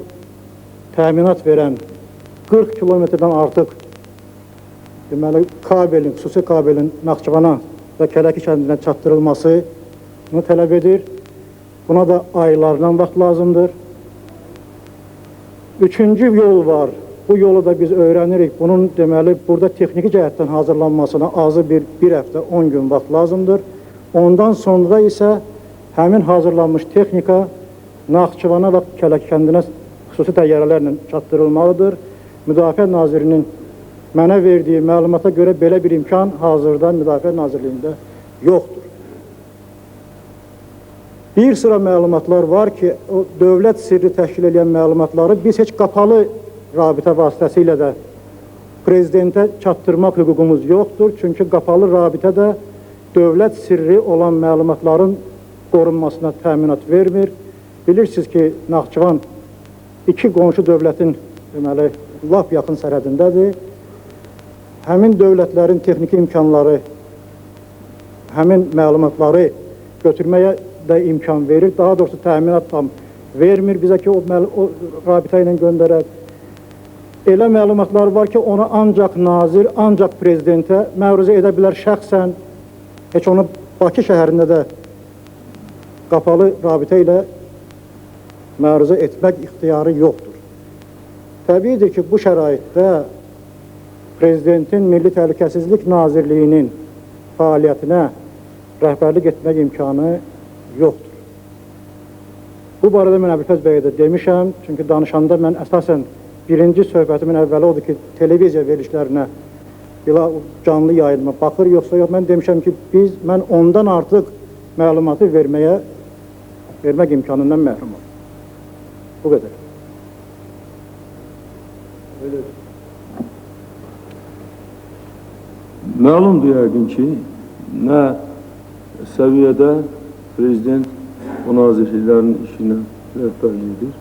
təminat verən 40 kilometrdən artıq deməli, kabelin, xüsusi kabelin Naxçıvana və Kələki kəndinə çatdırılması bunu tələb edir. Buna da aylarla vaxt lazımdır. Üçüncü yol var. Bu yolu da biz öyrənirik. Bunun deməli, burada texniki cəhətdən hazırlanmasına azı bir həftə, 10 gün vaxt lazımdır. Ondan sonra isə həmin hazırlanmış texnika Naxçıvana və Kələkəndinə xüsusi təyyarələrlə çatdırılmalıdır. Müdafiə Nazirinin mənə verdiyi məlumata görə belə bir imkan hazırda Müdafiə Nazirliyində yoxdur. Bir sıra məlumatlar var ki, o dövlət sirri təşkil edən məlumatları biz heç qapalı rabitə vasitəsilə də prezidentə çatdırmaq hüququmuz yoxdur. Çünki qapalı rabitədə dövlət sirri olan məlumatların qorunmasına təminat vermir. Bilirsiniz ki, Naxçıvan iki qonşu dövlətin deməli, lap yaxın sərhədindədir. Həmin dövlətlərin texniki imkanları, həmin məlumatları götürməyə də imkan verir. Daha doğrusu təminat tam vermir bizə ki, o rabitə ilə göndərər. Elə məlumatlar var ki, onu ancaq nazir, ancaq prezidentə məruzə edə bilər şəxsən. Heç onu Bakı şəhərində də qapalı rabitə ilə məruzə etmək ixtiyarı yoxdur. Təbiidir ki, bu şəraitdə prezidentin Milli Təhlükəsizlik Nazirliyinin fəaliyyətinə rəhbərlik etmək imkanı yoxdur. Bu barədə mən Əbülfəz bəyə də demişəm, çünki danışanda mən əsasən birinci söhbətimin əvvəli odur ki, televiziya verilişlərinə belə canlı yayılma baxır, yoxsa yox, mən demişəm ki, mən ondan artıq məlumatı vermək imkanından məhrumam. Bu qədər. Məlumdur yəqin ki, nə səviyyədə prezident o nazirliklərin işinə rəhbərlik edir.